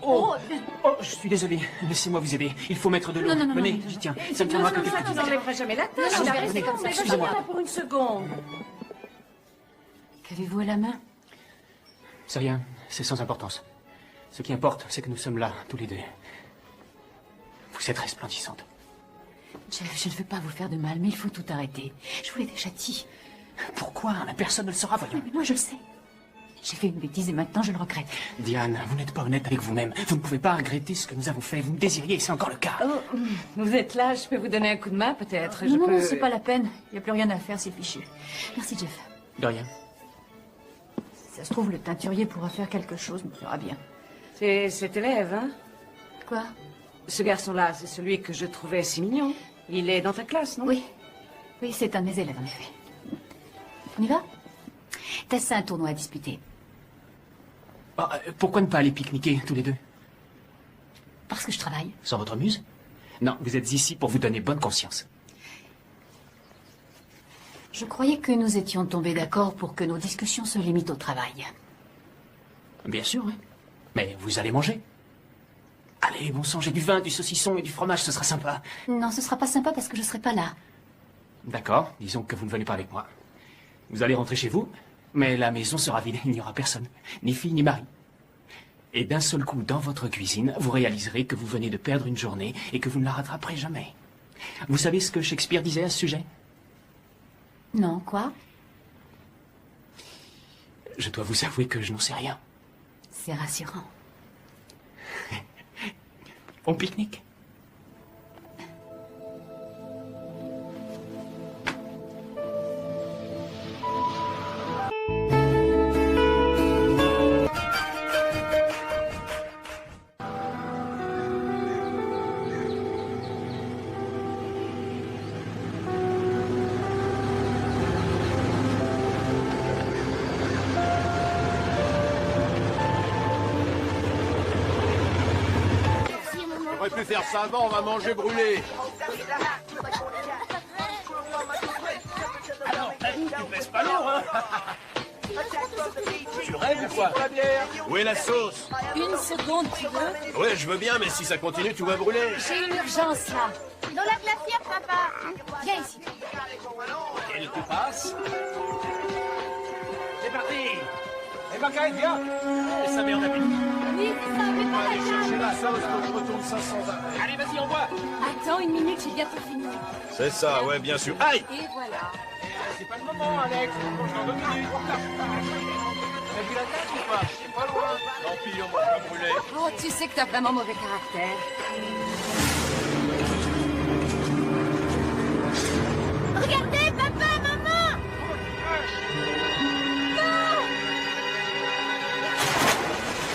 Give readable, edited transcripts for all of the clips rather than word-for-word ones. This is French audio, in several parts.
Oh, je suis désolé. Laissez-moi vous aider. Il faut mettre de l'eau. Non, Venez, j'y tiens. Ça ne tiendra que quelques Ça minutes. n'enlèvera jamais la tâche. Non, Il je a vais resté rester comme ça. Excusez-moi. Pas pour une seconde. Qu'avez-vous à la main? C'est rien. C'est sans importance. Ce qui importe, c'est que nous sommes là, tous les deux. Vous êtes resplendissante. Jeff, je ne veux pas vous faire de mal, mais il faut tout arrêter. Je vous l'ai déjà dit. Pourquoi? Mais personne ne le saura, voyons. Mais moi, je le sais. J'ai fait une bêtise et maintenant, je le regrette. Diane, vous n'êtes pas honnête avec vous-même. Vous ne pouvez pas regretter ce que nous avons fait. Vous me désiriez et c'est encore le cas. Oh, vous êtes là, je peux vous donner un coup de main, peut-être. Non, c'est pas la peine. Il n'y a plus rien à faire, c'est fichu. Merci, Jeff. De rien. Si ça se trouve, le teinturier pourra faire quelque chose, me fera bien. C'est cet élève, hein? Quoi? Ce garçon-là, c'est celui que je trouvais si mignon. Il est dans ta classe, non? Oui. Oui, c'est un de mes élèves, en effet. On y va? Tess, c'est un tournoi à disputer. Ah, pourquoi ne pas aller pique-niquer, tous les deux? Parce que je travaille. Sans votre muse? Non, vous êtes ici pour vous donner bonne conscience. Je croyais que nous étions tombés d'accord pour que nos discussions se limitent au travail. Bien sûr, oui. Mais vous allez manger. Allez, bon sang, j'ai du vin, du saucisson et du fromage, ce sera sympa. Non, ce sera pas sympa parce que je serai pas là. D'accord, disons que vous ne venez pas avec moi. Vous allez rentrer chez vous, mais la maison sera vide, il n'y aura personne. Ni fille, ni mari. Et d'un seul coup, dans votre cuisine, vous réaliserez que vous venez de perdre une journée et que vous ne la rattraperez jamais. Vous savez ce que Shakespeare disait à ce sujet? Non, quoi? Je dois vous avouer que je n'en sais rien. C'est rassurant. On pique-nique? On aurait pu faire ça avant, on va manger brûlé. Alors, tu baisses pas lourd, hein? Tu rêves ou quoi? La bière. Où est la sauce? Une seconde, tu veux? Ouais, je veux bien, mais si ça continue, tout va brûler. J'ai une urgence là. Dans la glacière, papa. Viens ici. Elle te passe. C'est parti. Et Margaret, viens. Et sa mère d'appétit. Oui, c'est ça, mais pas la Cherchez table. la sauce, que je retourne ça sans arrêt. Allez, vas-y, on voit. Attends une minute, j'ai bientôt fini. C'est ça, ouais, bien sûr. Aïe! Et voilà. C'est pas le moment, Alex. On mange dans 2 minutes. T'as vu la tâche ou pas? C'est pas loin. Tant pis, on va pas brûler. Oh, tu sais que t'as vraiment mauvais caractère. Regardez, papa, maman.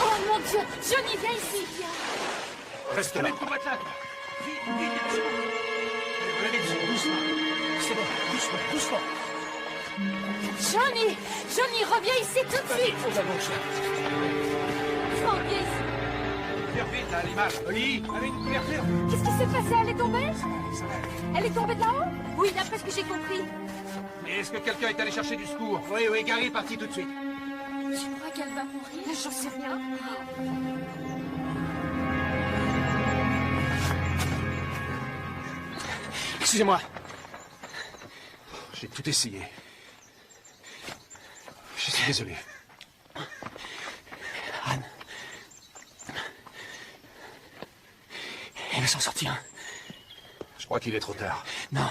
Oh mon Dieu, Johnny, viens ici. Reste là. Mets ton patate. Vite, vite, doucement. Doucement. C'est bon, doucement, doucement. Johnny, Johnny, reviens ici tout de suite. On va manger. Oh, viens ici. Viens vite, là, l'image. Oli, avec une couverture. Qu'est-ce qui s'est passé? Elle est tombée? Elle est tombée de là-haut? Oui, d'après ce que j'ai compris. Mais est-ce que quelqu'un est allé chercher du secours? Oui, oui, Gary est parti tout de suite. Tu crois qu'elle va mourir? J'en sais rien. Excusez-moi. J'ai tout essayé. Je suis désolé. Anne. Elle va s'en sortir. Je crois qu'il est trop tard. Non.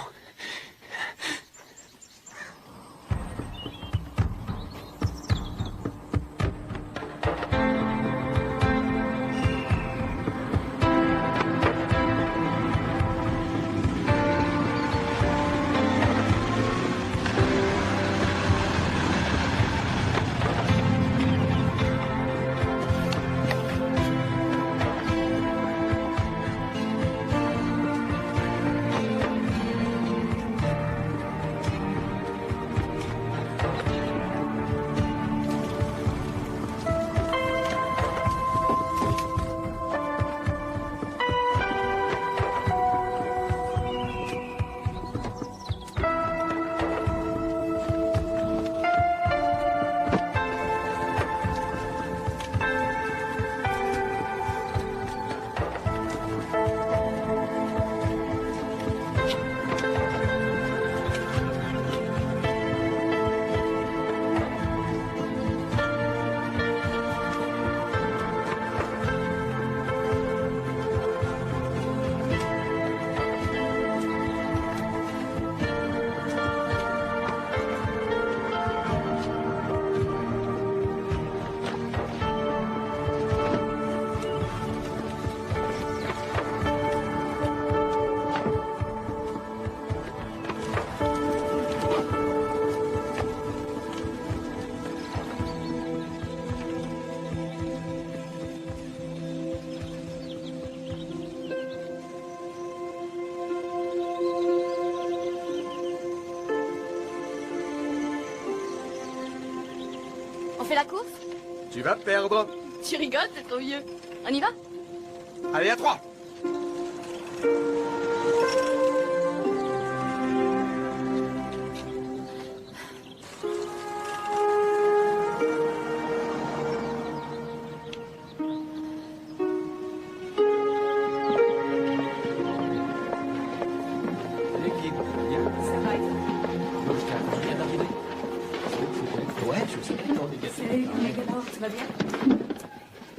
On fait la course? Tu vas perdre. Tu rigoles, t'es trop vieux. On y va? Allez, à 3.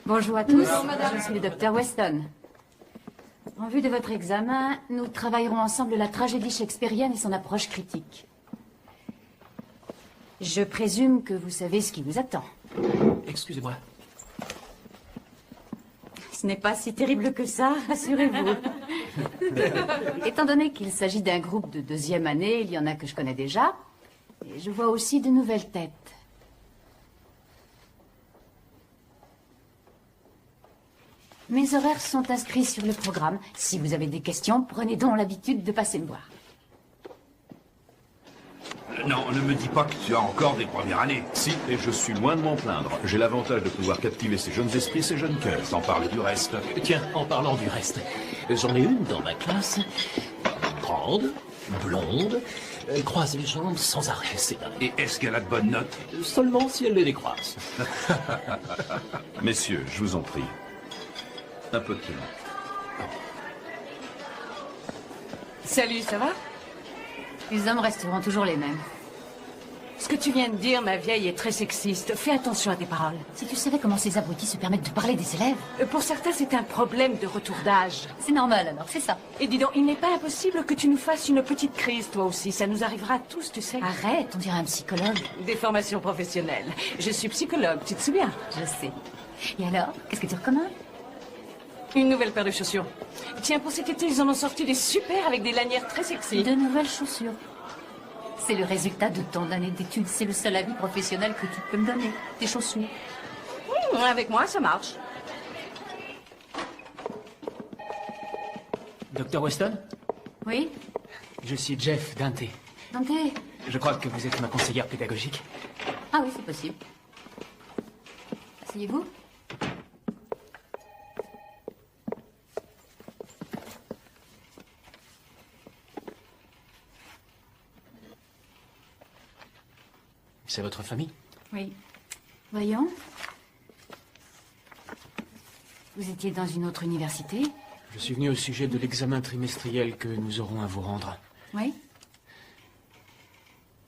Bonjour à tous, je suis le docteur Weston. En vue de votre examen, nous travaillerons ensemble la tragédie shakespearienne et son approche critique. Je présume que vous savez ce qui vous attend. Excusez-moi. Ce n'est pas si terrible que ça, rassurez-vous. Étant donné qu'il s'agit d'un groupe de 2e année, il y en a que je connais déjà. Et je vois aussi de nouvelles têtes. Mes horaires sont inscrits sur le programme. Si vous avez des questions, prenez donc l'habitude de passer me voir. Non, ne me dis pas que tu as encore des premières années. Si, et je suis loin de m'en plaindre. J'ai l'avantage de pouvoir captiver ces jeunes esprits, ces jeunes cœurs, sans parler du reste. Tiens, en parlant du reste, j'en ai une dans ma classe. Grande, blonde, elle croise les jambes sans arrêt, c'est dingue. Et est-ce qu'elle a de bonnes notes? Seulement si elle les décroise. Messieurs, je vous en prie. Un peu de calme. Salut, ça va? Les hommes resteront toujours les mêmes. Ce que tu viens de dire, ma vieille, est très sexiste. Fais attention à tes paroles. Si tu savais comment ces abrutis se permettent de parler des élèves. Pour certains, c'est un problème de retour d'âge. C'est normal alors, c'est ça. Et dis donc, il n'est pas impossible que tu nous fasses une petite crise, toi aussi. Ça nous arrivera à tous, tu sais. Arrête, on dirait un psychologue. Des formations professionnelles. Je suis psychologue, tu te souviens? Je sais. Et alors, qu'est-ce que tu recommandes? Une nouvelle paire de chaussures. Tiens, pour cet été, ils en ont sorti des super avec des lanières très sexy. De nouvelles chaussures. C'est le résultat de tant d'années d'études. C'est le seul avis professionnel que tu peux me donner. Tes chaussures. Avec moi, ça marche. Docteur Weston? Oui? Je suis Jeff Dante. Dante? Je crois que vous êtes ma conseillère pédagogique. Ah oui, c'est possible. Asseyez-vous. C'est votre famille? Oui. Voyons. Vous étiez dans une autre université? Je suis venu au sujet de l'examen trimestriel que nous aurons à vous rendre. Oui.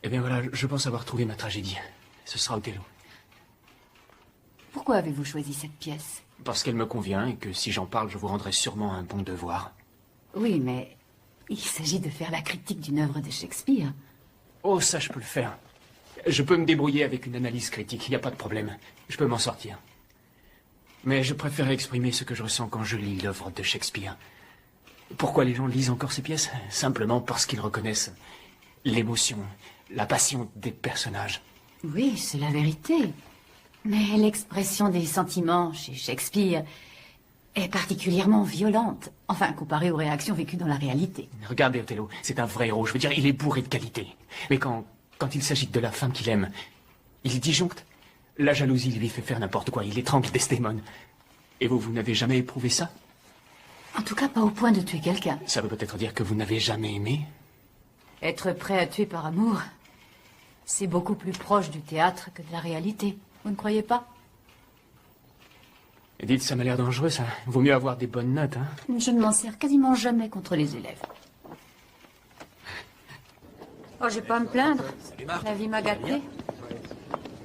Eh bien voilà, je pense avoir trouvé ma tragédie. Ce sera Othello. Pourquoi avez-vous choisi cette pièce? Parce qu'elle me convient et que si j'en parle, je vous rendrai sûrement un bon devoir. Oui, mais il s'agit de faire la critique d'une œuvre de Shakespeare. Oh, ça, je peux le faire. Je peux me débrouiller avec une analyse critique, il n'y a pas de problème. Je peux m'en sortir. Mais je préfère exprimer ce que je ressens quand je lis l'œuvre de Shakespeare. Pourquoi les gens lisent encore ces pièces? Simplement parce qu'ils reconnaissent l'émotion, la passion des personnages. Oui, c'est la vérité. Mais l'expression des sentiments chez Shakespeare est particulièrement violente. Enfin, comparée aux réactions vécues dans la réalité. Regardez Othello, c'est un vrai héros. Je veux dire, il est bourré de qualité. Mais quand il s'agit de la femme qu'il aime, il disjoncte. La jalousie lui fait faire n'importe quoi. Il étrangle Desdémone. Et vous n'avez jamais éprouvé ça? En tout cas, pas au point de tuer quelqu'un. Ça veut peut-être dire que vous n'avez jamais aimé? Être prêt à tuer par amour, c'est beaucoup plus proche du théâtre que de la réalité. Vous ne croyez pas? Et dites, ça m'a l'air dangereux, ça. Vaut mieux avoir des bonnes notes, hein? Je ne m'en sers quasiment jamais contre les élèves. Oh, j'ai pas à me plaindre. La vie m'a gâtée.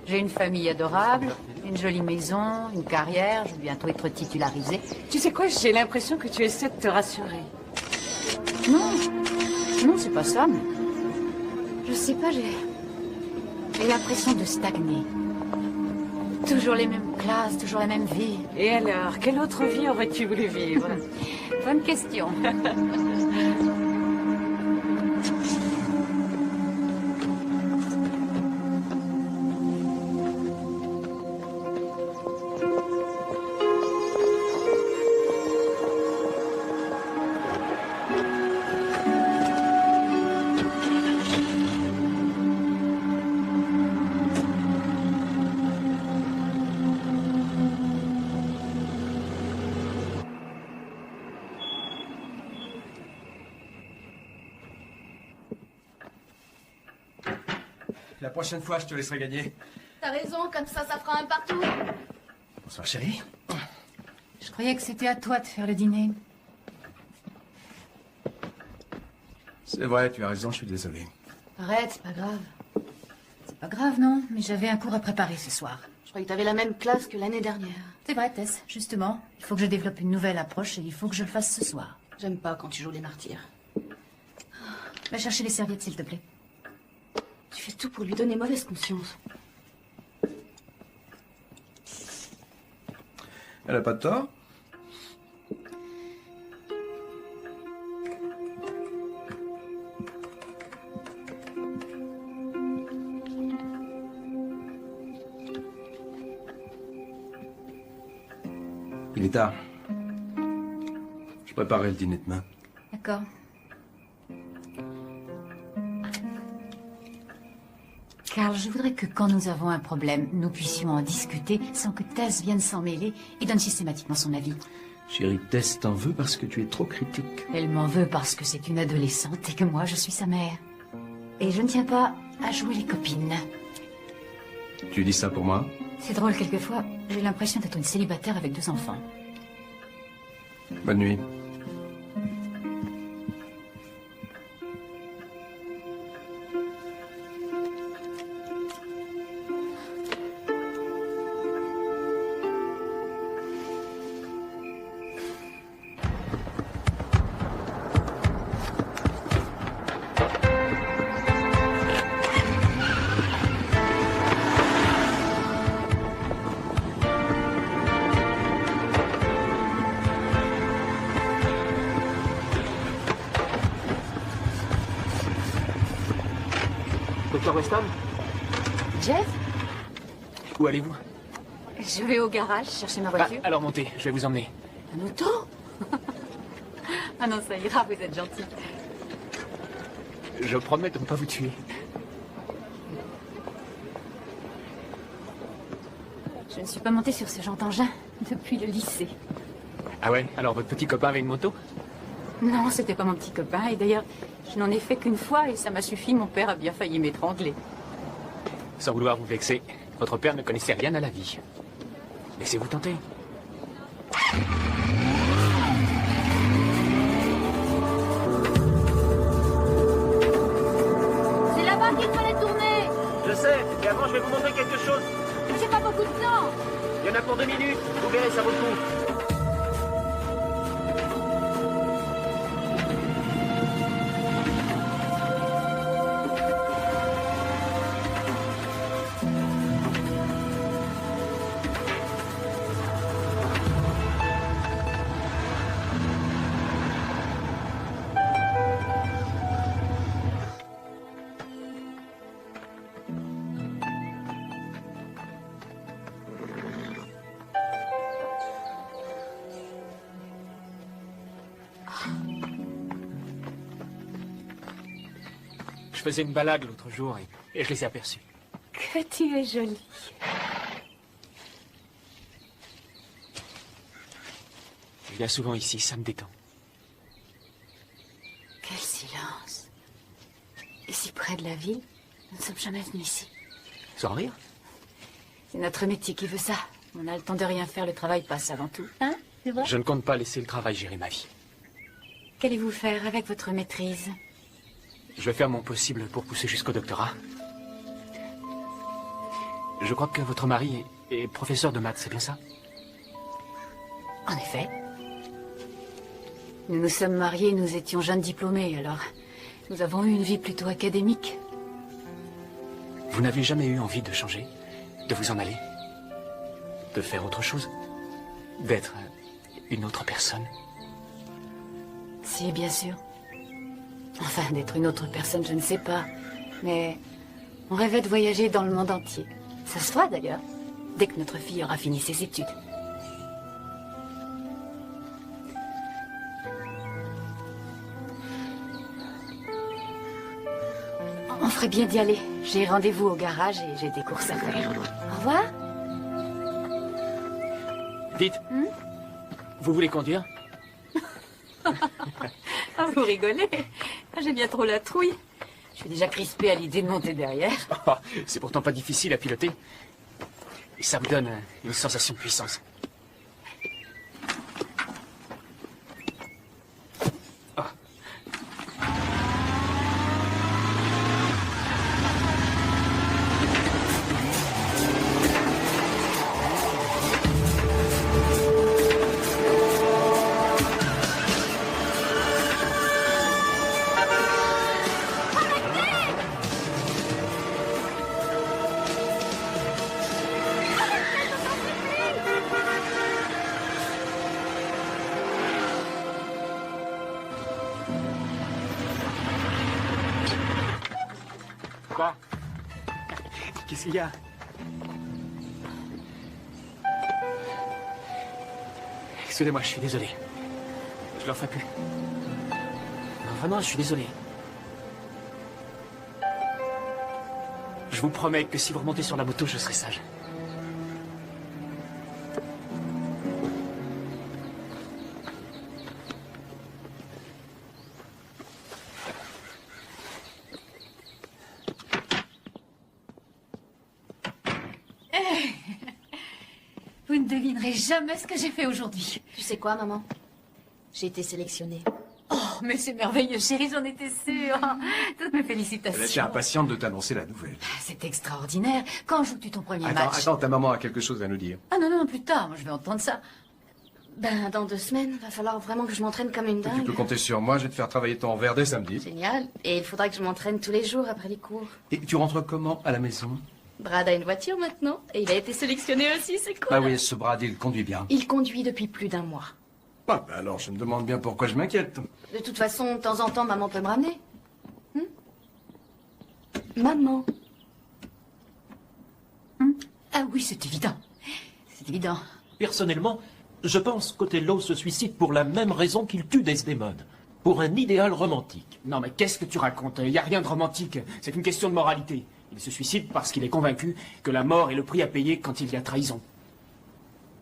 J'ai une famille adorable, une jolie maison, une carrière, je vais bientôt être titularisée. Tu sais quoi, j'ai l'impression que tu essaies de te rassurer. Non, non, c'est pas ça, mais... Je sais pas, j'ai l'impression de stagner. Toujours les mêmes classes, toujours la même vie. Et alors, quelle autre vie aurais-tu voulu vivre? Bonne question. La prochaine fois, je te laisserai gagner. T'as raison, comme ça fera un partout. Bonsoir, chérie. Je croyais que c'était à toi de faire le dîner. C'est vrai, tu as raison, je suis désolé. Arrête, c'est pas grave. C'est pas grave, non, mais j'avais un cours à préparer ce soir. Je croyais que t'avais la même classe que l'année dernière. C'est vrai, Tess, justement. Il faut que je développe une nouvelle approche et il faut que je le fasse ce soir. J'aime pas quand tu joues les martyrs. Va chercher les serviettes, s'il te plaît. Tu fais tout pour lui donner mauvaise conscience. Elle a pas de tort. Il est tard. Je préparerai le dîner demain. D'accord. Carl, je voudrais que quand nous avons un problème, nous puissions en discuter sans que Tess vienne s'en mêler et donne systématiquement son avis. Chérie, Tess t'en veut parce que tu es trop critique. Elle m'en veut parce que c'est une adolescente et que moi, je suis sa mère. Et je ne tiens pas à jouer les copines. Tu dis ça pour moi? C'est drôle, quelquefois, j'ai l'impression d'être une célibataire avec 2 enfants. Bonne nuit. Docteur Weston? Jeff? Où allez-vous? Je vais au garage chercher ma voiture. Alors montez, je vais vous emmener. Un auto? Ah non, ça ira, vous êtes gentil. Je promets de ne pas vous tuer. Je ne suis pas montée sur ce genre d'engin depuis le lycée. Ah ouais? Alors votre petit copain avait une moto? Non, c'était pas mon petit copain. Et d'ailleurs, je n'en ai fait qu'une fois et ça m'a suffi. Mon père a bien failli m'étrangler. Sans vouloir vous vexer, votre père ne connaissait rien à la vie. Laissez-vous tenter. C'est là-bas qu'il fallait tourner. Je sais, mais avant je vais vous montrer quelque chose. J'ai pas beaucoup de temps. Il y en a pour 2 minutes. Vous verrez, ça vaut le coup. Je faisais une balade l'autre jour et je les ai aperçus. Que tu es jolie. Je viens souvent ici, ça me détend. Quel silence. Et si près de la ville, nous ne sommes jamais venus ici. Sans rire? C'est notre métier qui veut ça. On a le temps de rien faire, le travail passe avant tout. Hein? C'est vrai? Je ne compte pas laisser le travail gérer ma vie. Qu'allez-vous faire avec votre maîtrise? Je vais faire mon possible pour pousser jusqu'au doctorat. Je crois que votre mari est professeur de maths, c'est bien ça? En effet. Nous nous sommes mariés, nous étions jeunes diplômés, alors nous avons eu une vie plutôt académique. Vous n'avez jamais eu envie de changer? De vous en aller? De faire autre chose? D'être une autre personne? Si, bien sûr. Enfin, d'être une autre personne, je ne sais pas. Mais on rêvait de voyager dans le monde entier. Ça se fera d'ailleurs, dès que notre fille aura fini ses études. On ferait bien d'y aller. J'ai rendez-vous au garage et j'ai des courses à faire. Au revoir. Dites, vous voulez conduire? Ah, vous rigolez. J'ai bien trop la trouille. Je suis déjà crispée à l'idée de monter derrière. Ah, c'est pourtant pas difficile à piloter. Et ça vous donne une sensation de puissance. Ah. Quoi? Qu'est-ce qu'il y a? Excusez-moi, je suis désolé. Je le referai plus. Non, vraiment, je suis désolé. Je vous promets que si vous remontez sur la moto, je serai sage. Vous ne devinerez jamais ce que j'ai fait aujourd'hui. Tu sais quoi, maman? J'ai été sélectionnée. Oh, mais c'est merveilleux, chérie, j'en étais sûre. Toutes mes félicitations. Elle était impatiente de t'annoncer la nouvelle. C'est extraordinaire. Quand joues-tu ton premier Attends, match? attends, ta maman a quelque chose à nous dire. Ah non, non, plus tard, moi je vais entendre ça. Ben, dans 2 semaines, va falloir vraiment que je m'entraîne comme une Tu dingue. peux compter sur moi, je vais te faire travailler ton verre dès samedi. Génial. Et il faudra que je m'entraîne tous les jours après les cours. Et tu rentres comment à la maison? Brad a une voiture maintenant. Et il a été sélectionné aussi, c'est cool. Ah oui, ce Brad, il conduit bien. Il conduit depuis plus d'1 mois. Ah, ben alors, je me demande bien pourquoi je m'inquiète. De toute façon, de temps en temps, maman peut me ramener. Maman. Ah oui, c'est évident. C'est évident. Personnellement, je pense qu'Othello se suicide pour la même raison qu'il tue Desdémone. Pour un idéal romantique. Non, mais qu'est-ce que tu racontes? Il n'y a rien de romantique. C'est une question de moralité. Il se suicide parce qu'il est convaincu que la mort est le prix à payer quand il y a trahison.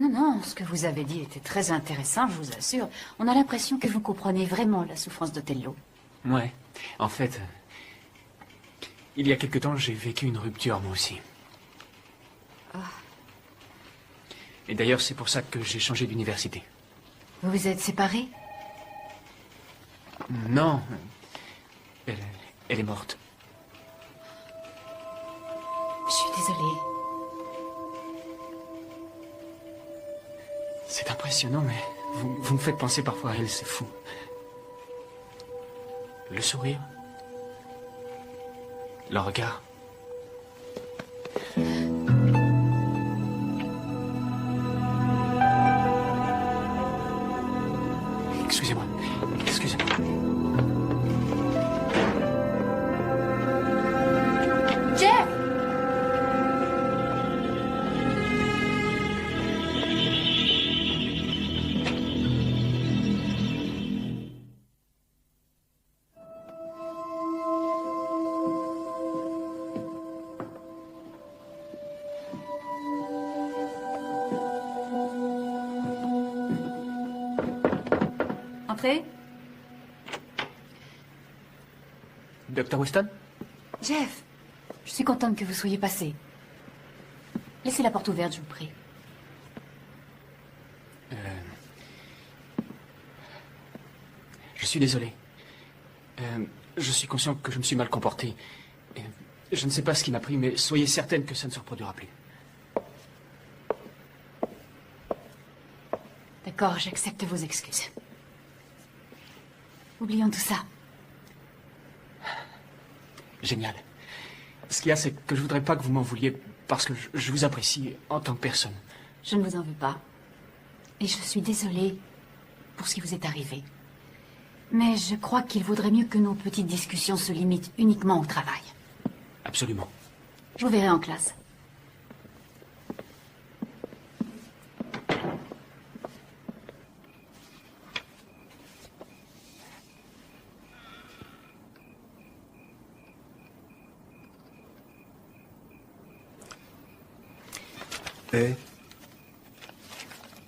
Non, non, ce que vous avez dit était très intéressant, je vous assure. On a l'impression que vous comprenez vraiment la souffrance d'Othello. Ouais. En fait, il y a quelque temps, j'ai vécu une rupture, moi aussi. Et d'ailleurs, c'est pour ça que j'ai changé d'université. Vous vous êtes séparés? Non. Elle est morte. Je suis désolée. C'est impressionnant, mais vous me faites penser parfois à elle, c'est fou. Le sourire. Le regard. Excusez-moi. Excusez-moi. Jeff! Entrez. Dr. Weston? Jeff, je suis contente que vous soyez passé. Laissez la porte ouverte, je vous prie. Je suis désolé. Je suis conscient que je me suis mal comporté. Je ne sais pas ce qui m'a pris, mais soyez certaine que ça ne se reproduira plus. D'accord, j'accepte vos excuses. Oublions tout ça. Génial. Ce qu'il y a, c'est que je voudrais pas que vous m'en vouliez parce que je vous apprécie en tant que personne. Je ne vous en veux pas. Et je suis désolée pour ce qui vous est arrivé. Mais je crois qu'il vaudrait mieux que nos petites discussions se limitent uniquement au travail. Absolument. Je vous verrai en classe. Eh,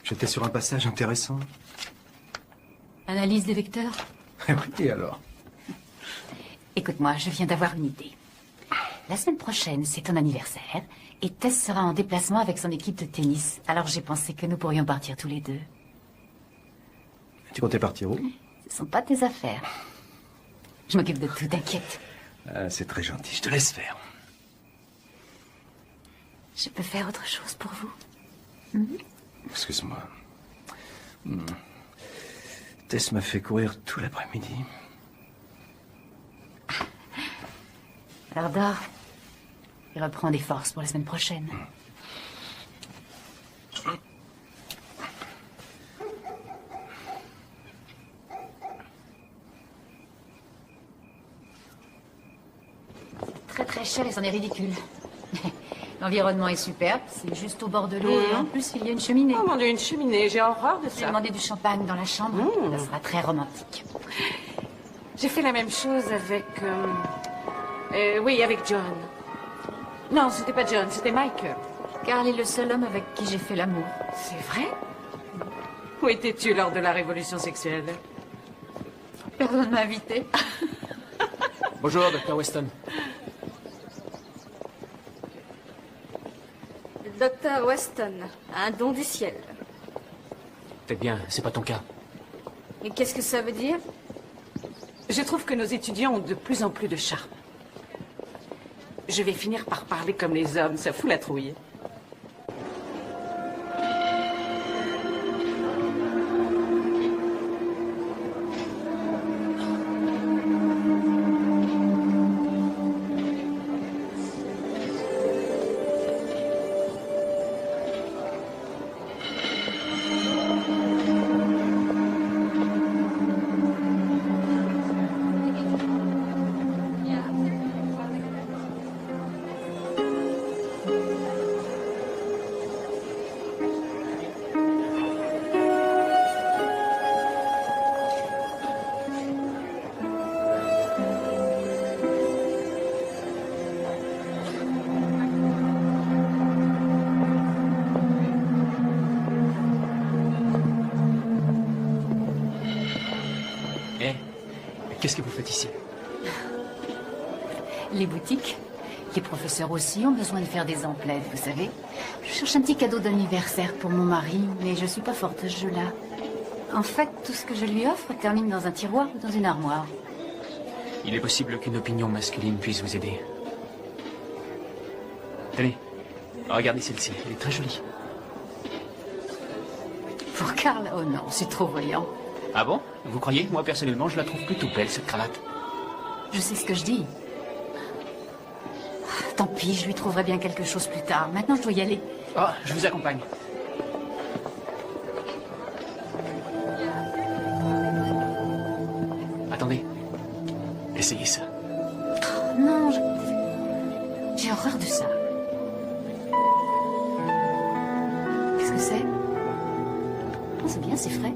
j'étais sur un passage intéressant. Analyse des vecteurs? Oui, alors. Écoute-moi, je viens d'avoir une idée. La semaine prochaine, c'est ton anniversaire, et Tess sera en déplacement avec son équipe de tennis. Alors j'ai pensé que nous pourrions partir tous les deux. Tu comptais partir où? Ce sont pas tes affaires. Je m'occupe de tout, t'inquiète. C'est très gentil, je te laisse faire. Je peux faire autre chose pour vous? Excuse-moi. Tess m'a fait courir tout l'après-midi. Alors dors. Et reprends des forces pour la semaine prochaine. C'est très cher et c'en est ridicule. L'environnement est superbe, c'est juste au bord de l'eau et en plus il y a une cheminée. Oh mon Dieu, une cheminée, j'ai horreur de J'ai ça. demandé du champagne dans la chambre, ça sera très romantique. J'ai fait la même chose avec... oui, avec John. Non, c'était pas John, c'était Mike. Carl est le seul homme avec qui j'ai fait l'amour. C'est vrai? Où étais-tu lors de la révolution sexuelle? Personne ne m'a invité. Bonjour, Dr. Weston. Le docteur Weston, un don du ciel. Peut-être bien, c'est pas ton cas. Et qu'est-ce que ça veut dire? Je trouve que nos étudiants ont de plus en plus de charme. Je vais finir par parler comme les hommes, ça fout la trouille. Qu'est-ce que vous faites ici? Les boutiques, les professeurs aussi ont besoin de faire des emplettes, vous savez. Je cherche un petit cadeau d'anniversaire pour mon mari, mais je suis pas forte à ce jeu-là. En fait, tout ce que je lui offre termine dans un tiroir ou dans une armoire. Il est possible qu'une opinion masculine puisse vous aider. Tenez, regardez celle-ci, elle est très jolie. Pour Carl, oh non, c'est trop voyant. Ah bon? Vous croyez? Moi, personnellement, je la trouve plutôt belle, cette cravate. Je sais ce que je dis. Tant pis, je lui trouverai bien quelque chose plus tard. Maintenant, je dois y aller. Oh, je vous accompagne. Attendez. Essayez ça. Oh, non, j'ai horreur de ça. Qu'est-ce que c'est? Oh, c'est bien, c'est frais.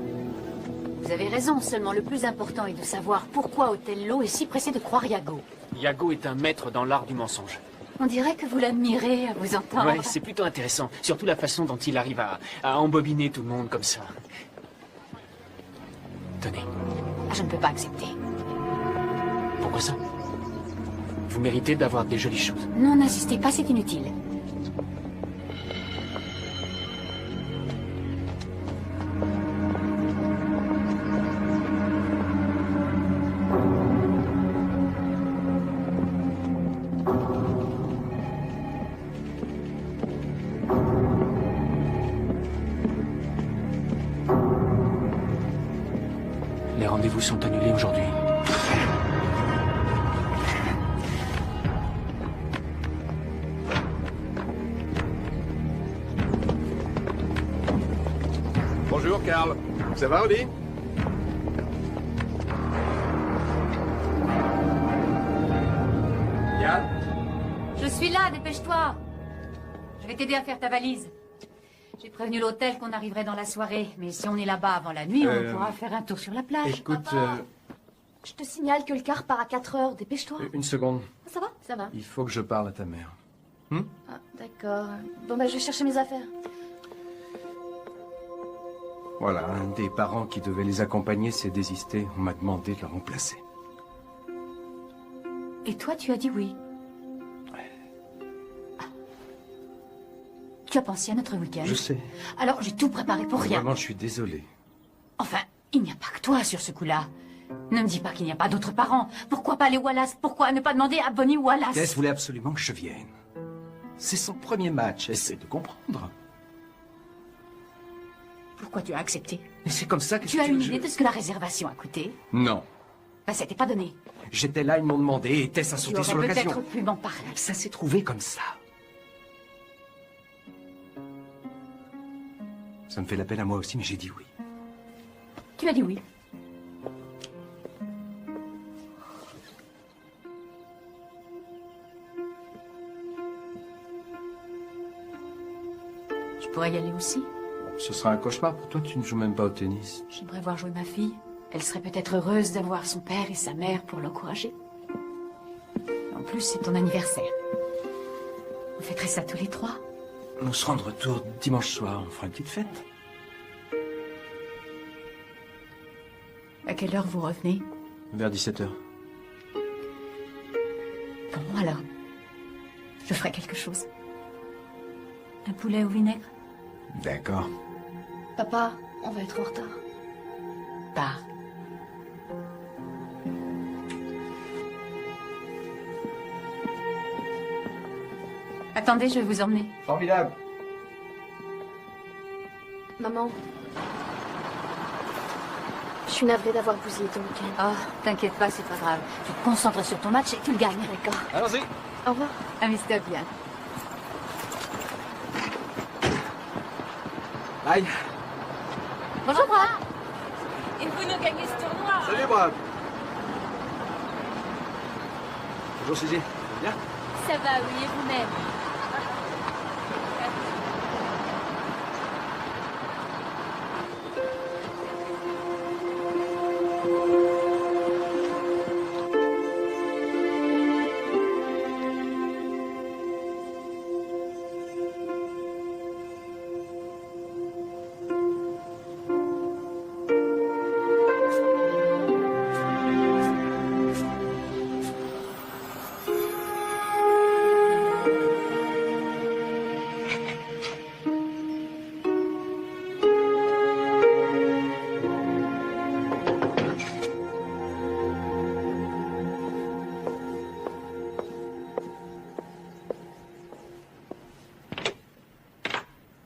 Vous avez raison, seulement le plus important est de savoir pourquoi Othello est si pressé de croire Iago. Iago est un maître dans l'art du mensonge. On dirait que vous l'admirez à vous entendre. Ouais, c'est plutôt intéressant. Surtout la façon dont il arrive à embobiner tout le monde comme ça. Tenez. Ah, je ne peux pas accepter. Pourquoi ça? Vous méritez d'avoir des jolies choses. Non, n'insistez pas, c'est inutile. Les rendez-vous sont annulés aujourd'hui. Bonjour, Carl. Ça va, Oli? Yann? Je suis là, dépêche-toi. Je vais t'aider à faire ta valise. J'ai prévenu l'hôtel qu'on arriverait dans la soirée, mais si on est là-bas avant la nuit, on pourra faire un tour sur la plage. Écoute, Je te signale que le car part à 4 heures, dépêche-toi. une seconde. Ça va? Ça va. Il faut que je parle à ta mère. Ah, d'accord. Bon, bah, je vais chercher mes affaires. Voilà, un des parents qui devait les accompagner s'est désisté. On m'a demandé de le remplacer. Et toi, tu as dit oui. Tu as pensé à notre week-end? Je sais. Alors, j'ai tout préparé pour rien. Vraiment, je suis désolé. Enfin, il n'y a pas que toi sur ce coup-là. Ne me dis pas qu'il n'y a pas d'autres parents. Pourquoi pas les Wallace? Pourquoi ne pas demander à Bonnie Wallace? Tess voulait absolument que je vienne. C'est son premier match. Essaie de comprendre. Pourquoi tu as accepté? Mais c'est comme ça que Tu as une idée de ce que la réservation a coûté? Non. Ben, ça t'est pas donné. J'étais là, ils m'ont demandé et Tess a Tu sauté sur aurais l'occasion. peut-être pu m'en parler. Ça s'est trouvé comme ça. Ça me fait la peine à moi aussi, mais j'ai dit oui. Tu as dit oui. Je pourrais y aller aussi. Ce sera un cauchemar pour toi, tu ne joues même pas au tennis. J'aimerais voir jouer ma fille. Elle serait peut-être heureuse d'avoir son père et sa mère pour l'encourager. En plus, c'est ton anniversaire. On fêterait ça tous les trois. On sera de retour dimanche soir, on fera une petite fête. À quelle heure vous revenez? Vers 17h. Bon, alors. Je ferai quelque chose. Un poulet au vinaigre? D'accord. Papa, on va être en retard. Pars. Attendez, je vais vous emmener. Formidable. Maman, je suis navrée d'avoir bousillé ton week-end. Oh, t'inquiète pas, c'est pas grave. Tu te concentres sur ton match et tu le gagnes. D'accord. Allons-y. Au revoir. Amuse-toi bien. Bye. Bonjour, Brad. Et vous nous gagnez ce tournoi. Salut, Brad. Bonjour, Suzy. Bien? Ça va, oui, et vous-même?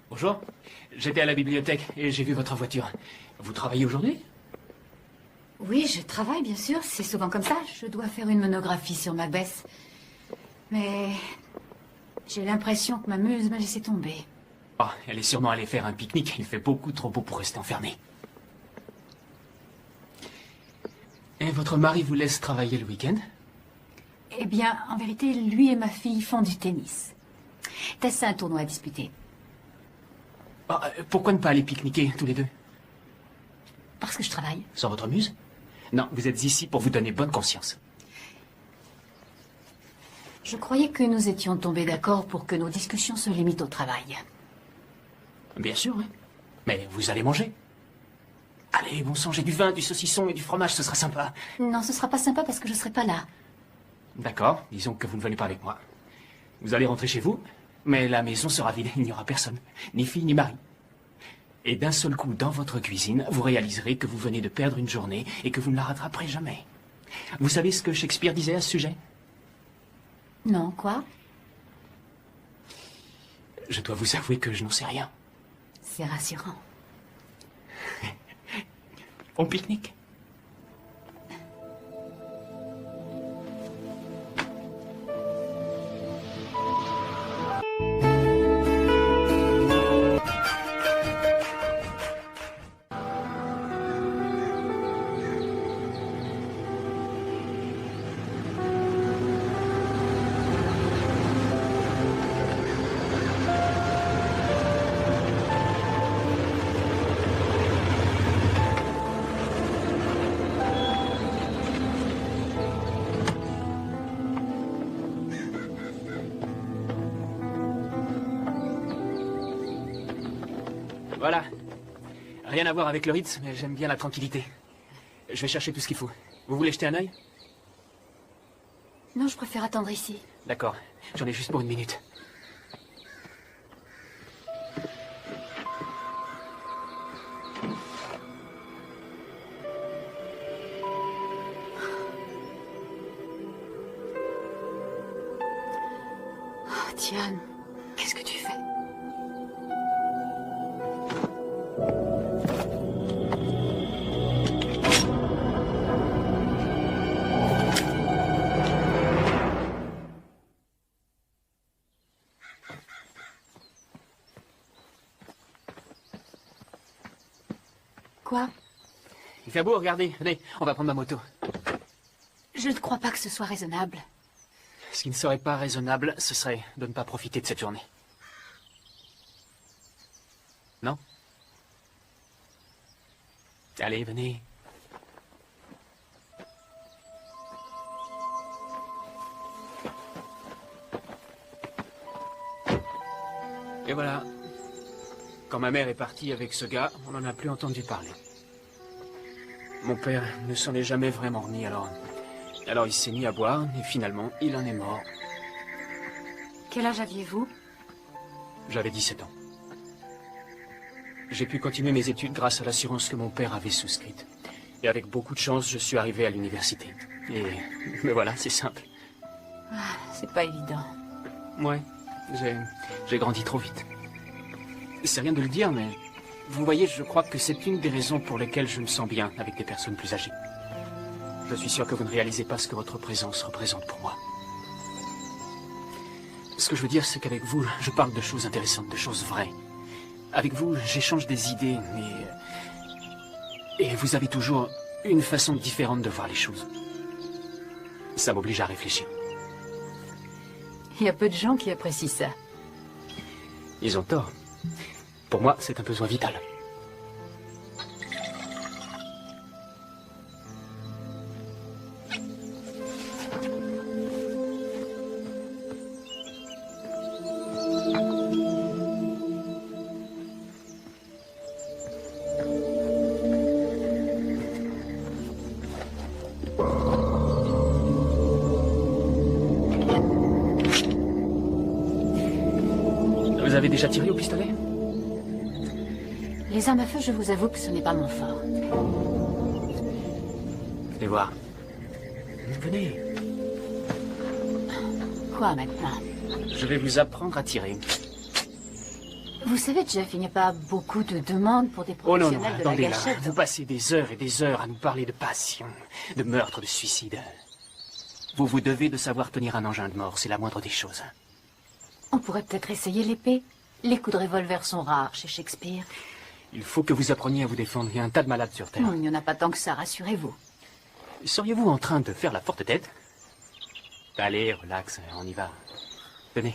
Bonjour. J'étais à la bibliothèque et j'ai vu votre voiture. Vous travaillez aujourd'hui? Oui, je travaille, bien sûr. C'est souvent comme ça. Je dois faire une monographie sur Macbeth. Mais j'ai l'impression que ma muse m'a laissé tomber. Oh, elle est sûrement allée faire un pique-nique. Il fait beaucoup trop beau pour rester enfermée. Et votre mari vous laisse travailler le week-end? Eh bien, en vérité, lui et ma fille font du tennis. Tess a un tournoi à disputer. Oh, pourquoi ne pas aller pique-niquer tous les deux? Parce que je travaille. Sans votre muse? Non, vous êtes ici pour vous donner bonne conscience. Je croyais que nous étions tombés d'accord pour que nos discussions se limitent au travail. Bien sûr, oui. Mais vous allez manger. Allez, bon sang, j'ai du vin, du saucisson et du fromage, ce sera sympa. Non, ce sera pas sympa parce que je serai pas là. D'accord, disons que vous ne venez pas avec moi. Vous allez rentrer chez vous, mais la maison sera vide, il n'y aura personne. Ni fille, ni mari. Et d'un seul coup, dans votre cuisine, vous réaliserez que vous venez de perdre une journée et que vous ne la rattraperez jamais. Vous savez ce que Shakespeare disait à ce sujet? Non, quoi? Je dois vous avouer que je n'en sais rien. C'est rassurant. On pique-nique? Voilà. Rien à voir avec le Ritz, mais j'aime bien la tranquillité. Je vais chercher tout ce qu'il faut. Vous voulez jeter un œil? Non, je préfère attendre ici. D'accord, j'en ai juste pour 1 minute. Oh, Tian, qu'est-ce que tu fais? Quoi? Il fait beau, regardez. Venez, on va prendre ma moto. Je ne crois pas que ce soit raisonnable. Ce qui ne serait pas raisonnable, ce serait de ne pas profiter de cette journée. Non? Allez, venez. Et voilà. Quand ma mère est partie avec ce gars, on n'en a plus entendu parler. Mon père ne s'en est jamais vraiment remis, alors il s'est mis à boire, et finalement, il en est mort. Quel âge aviez-vous? J'avais 17 ans. J'ai pu continuer mes études grâce à l'assurance que mon père avait souscrite. Et avec beaucoup de chance, je suis arrivé à l'université. Et me voilà, c'est simple. Ah, c'est pas évident. Ouais, j'ai grandi trop vite. C'est rien de le dire, mais vous voyez, je crois que c'est une des raisons pour lesquelles je me sens bien avec des personnes plus âgées. Je suis sûr que vous ne réalisez pas ce que votre présence représente pour moi. Ce que je veux dire, c'est qu'avec vous, je parle de choses intéressantes, de choses vraies. Avec vous, j'échange des idées, et vous avez toujours une façon différente de voir les choses. Ça m'oblige à réfléchir. Il y a peu de gens qui apprécient ça. Ils ont tort. Pour moi, c'est un besoin vital. Vous avez déjà tiré au pistolet? Les armes à feu, je vous avoue que ce n'est pas mon fort. Venez voir. Venez. Quoi maintenant? Je vais vous apprendre à tirer. Vous savez, Jeff, il n'y a pas beaucoup de demandes pour des Oh non, professionnels non, de la attendez là. gâchette. Vous passez des heures et des heures à nous parler de passion, de meurtre, de suicide. Vous devez de savoir tenir un engin de mort, c'est la moindre des choses. On pourrait peut-être essayer l'épée. Les coups de revolver sont rares chez Shakespeare. Il faut que vous appreniez à vous défendre. Il y a un tas de malades sur Terre. Non, il n'y en a pas tant que ça, rassurez-vous. Seriez-vous en train de faire la forte tête? Allez, relax, on y va. Tenez.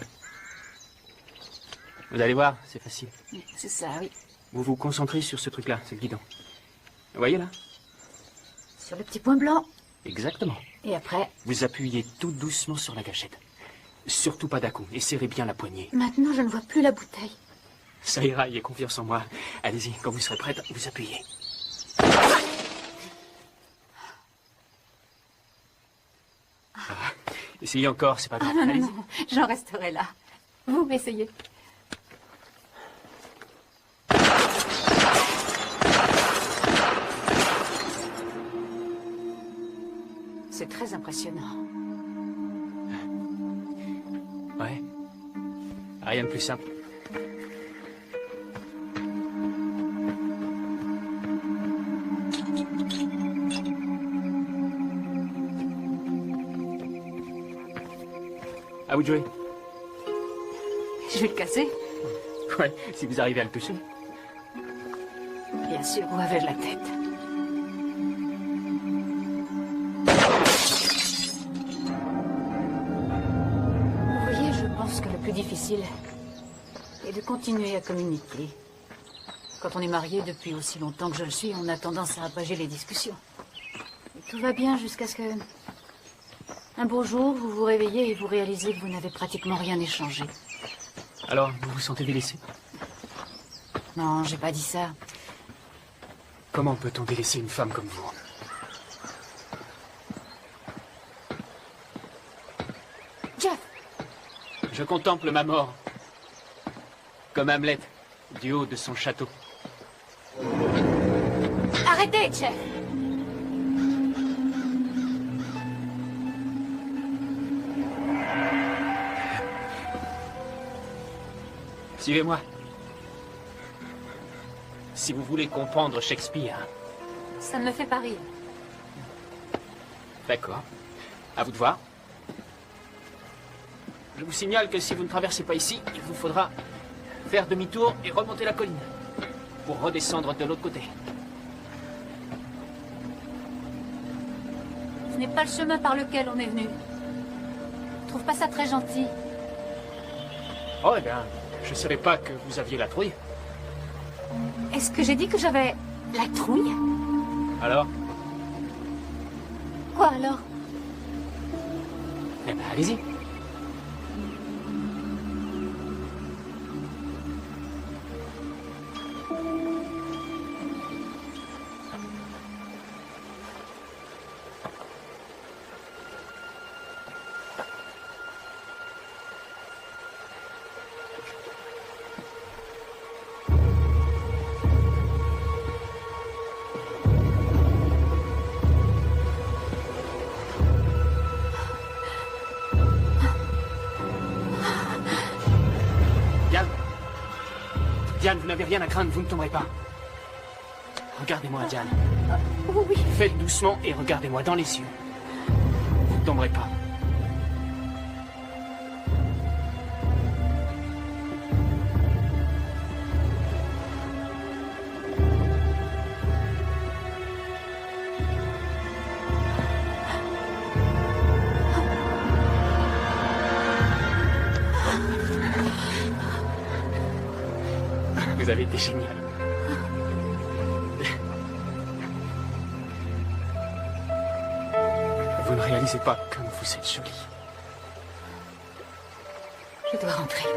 Vous allez voir, c'est facile. C'est ça, oui. Vous vous concentrez sur ce truc-là, c'est le guidon. Vous voyez là? Sur le petit point blanc. Exactement. Et après? Vous appuyez tout doucement sur la gâchette. Surtout pas d'un coup, et serrez bien la poignée. Maintenant, je ne vois plus la bouteille. Ça ira, ayez confiance en moi. Allez-y, quand vous serez prête, vous appuyez. Ah, essayez encore, c'est pas grave. Ah non, Allez-y. non, j'en resterai là. Vous m'essayez. C'est très impressionnant. Ouais. Rien de plus simple. À vous de jouer. Je vais le casser? Ouais, si vous arrivez à le toucher. Bien sûr, où avais-je la tête? Vous voyez, je pense que le plus difficile est de continuer à communiquer. Quand on est marié depuis aussi longtemps que je le suis, on a tendance à abager les discussions. Et tout va bien jusqu'à ce que... un beau jour, vous vous réveillez et vous réalisez que vous n'avez pratiquement rien échangé. Alors, vous vous sentez délaissé? Non, j'ai pas dit ça. Comment peut-on délaisser une femme comme vous? Je contemple ma mort. Comme Hamlet, du haut de son château. Arrêtez, chef. Suivez-moi. Si vous voulez comprendre Shakespeare. Ça ne me fait pas rire. D'accord. À vous de voir. Je vous signale que si vous ne traversez pas ici, il vous faudra faire demi-tour et remonter la colline. Pour redescendre de l'autre côté. Ce n'est pas le chemin par lequel on est venu. Je trouve pas ça très gentil. Oh, eh bien, je ne savais pas que vous aviez la trouille. Est-ce que j'ai dit que j'avais la trouille? Alors? Quoi alors? Eh bien, allez-y. Diane, vous n'avez rien à craindre, vous ne tomberez pas. Regardez-moi, Diane. Oui. Faites doucement et regardez-moi dans les yeux. Vous ne tomberez pas. Vous avez été génial. Vous ne réalisez pas comme vous êtes jolie. Je dois rentrer.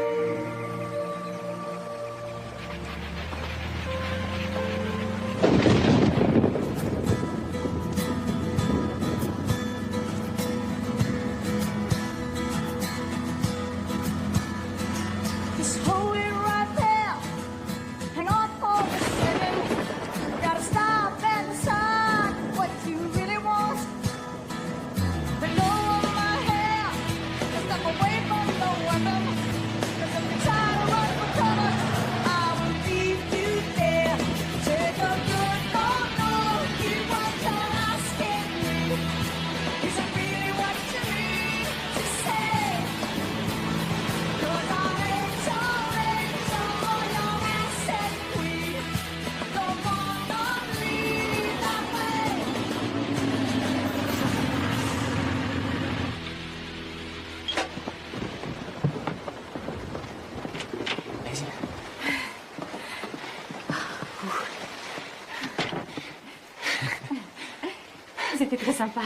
C'était très sympa.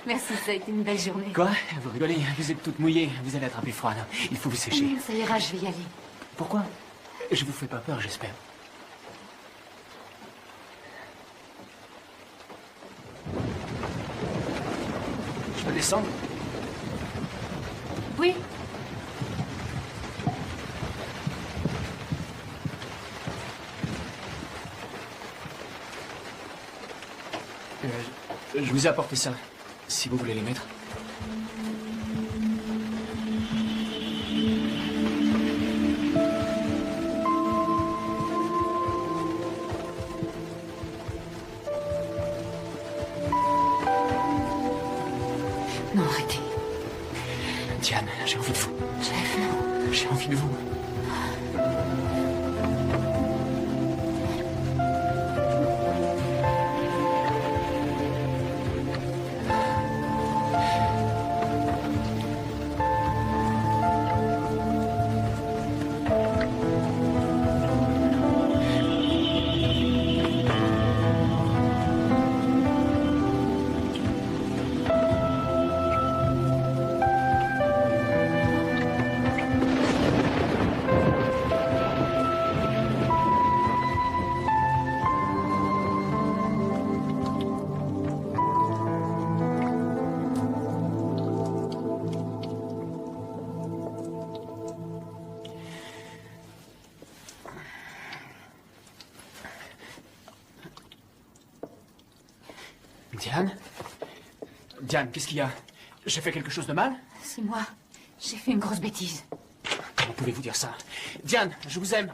Merci, ça a été une belle journée. Quoi? Vous rigolez? Vous êtes toute mouillée. Vous allez attraper froid. Il faut vous sécher. Ça ira, je vais y aller. Pourquoi? Je vous fais pas peur, j'espère. Je peux descendre? Oui. Je vous ai apporté ça, si vous voulez les mettre. Non, arrêtez. Diane, j'ai envie de vous. Chef, non. J'ai envie de vous. Diane? Diane, qu'est-ce qu'il y a? J'ai fait quelque chose de mal? C'est moi. J'ai fait une grosse bêtise. Comment pouvez-vous dire ça? Diane, je vous aime.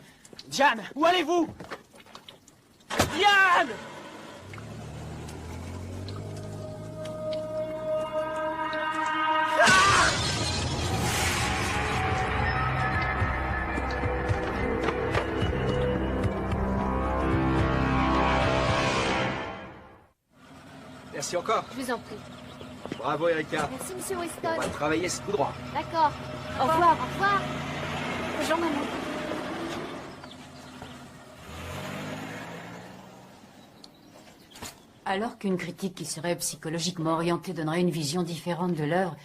Diane, où allez-vous? Diane! Merci encore. Je vous en prie. Bravo, Erika. Merci, monsieur Weston. On va travailler ce coup droit. D'accord. Au revoir. Au revoir. Bonjour, maman. Alors qu'une critique qui serait psychologiquement orientée donnerait une vision différente de l'œuvre,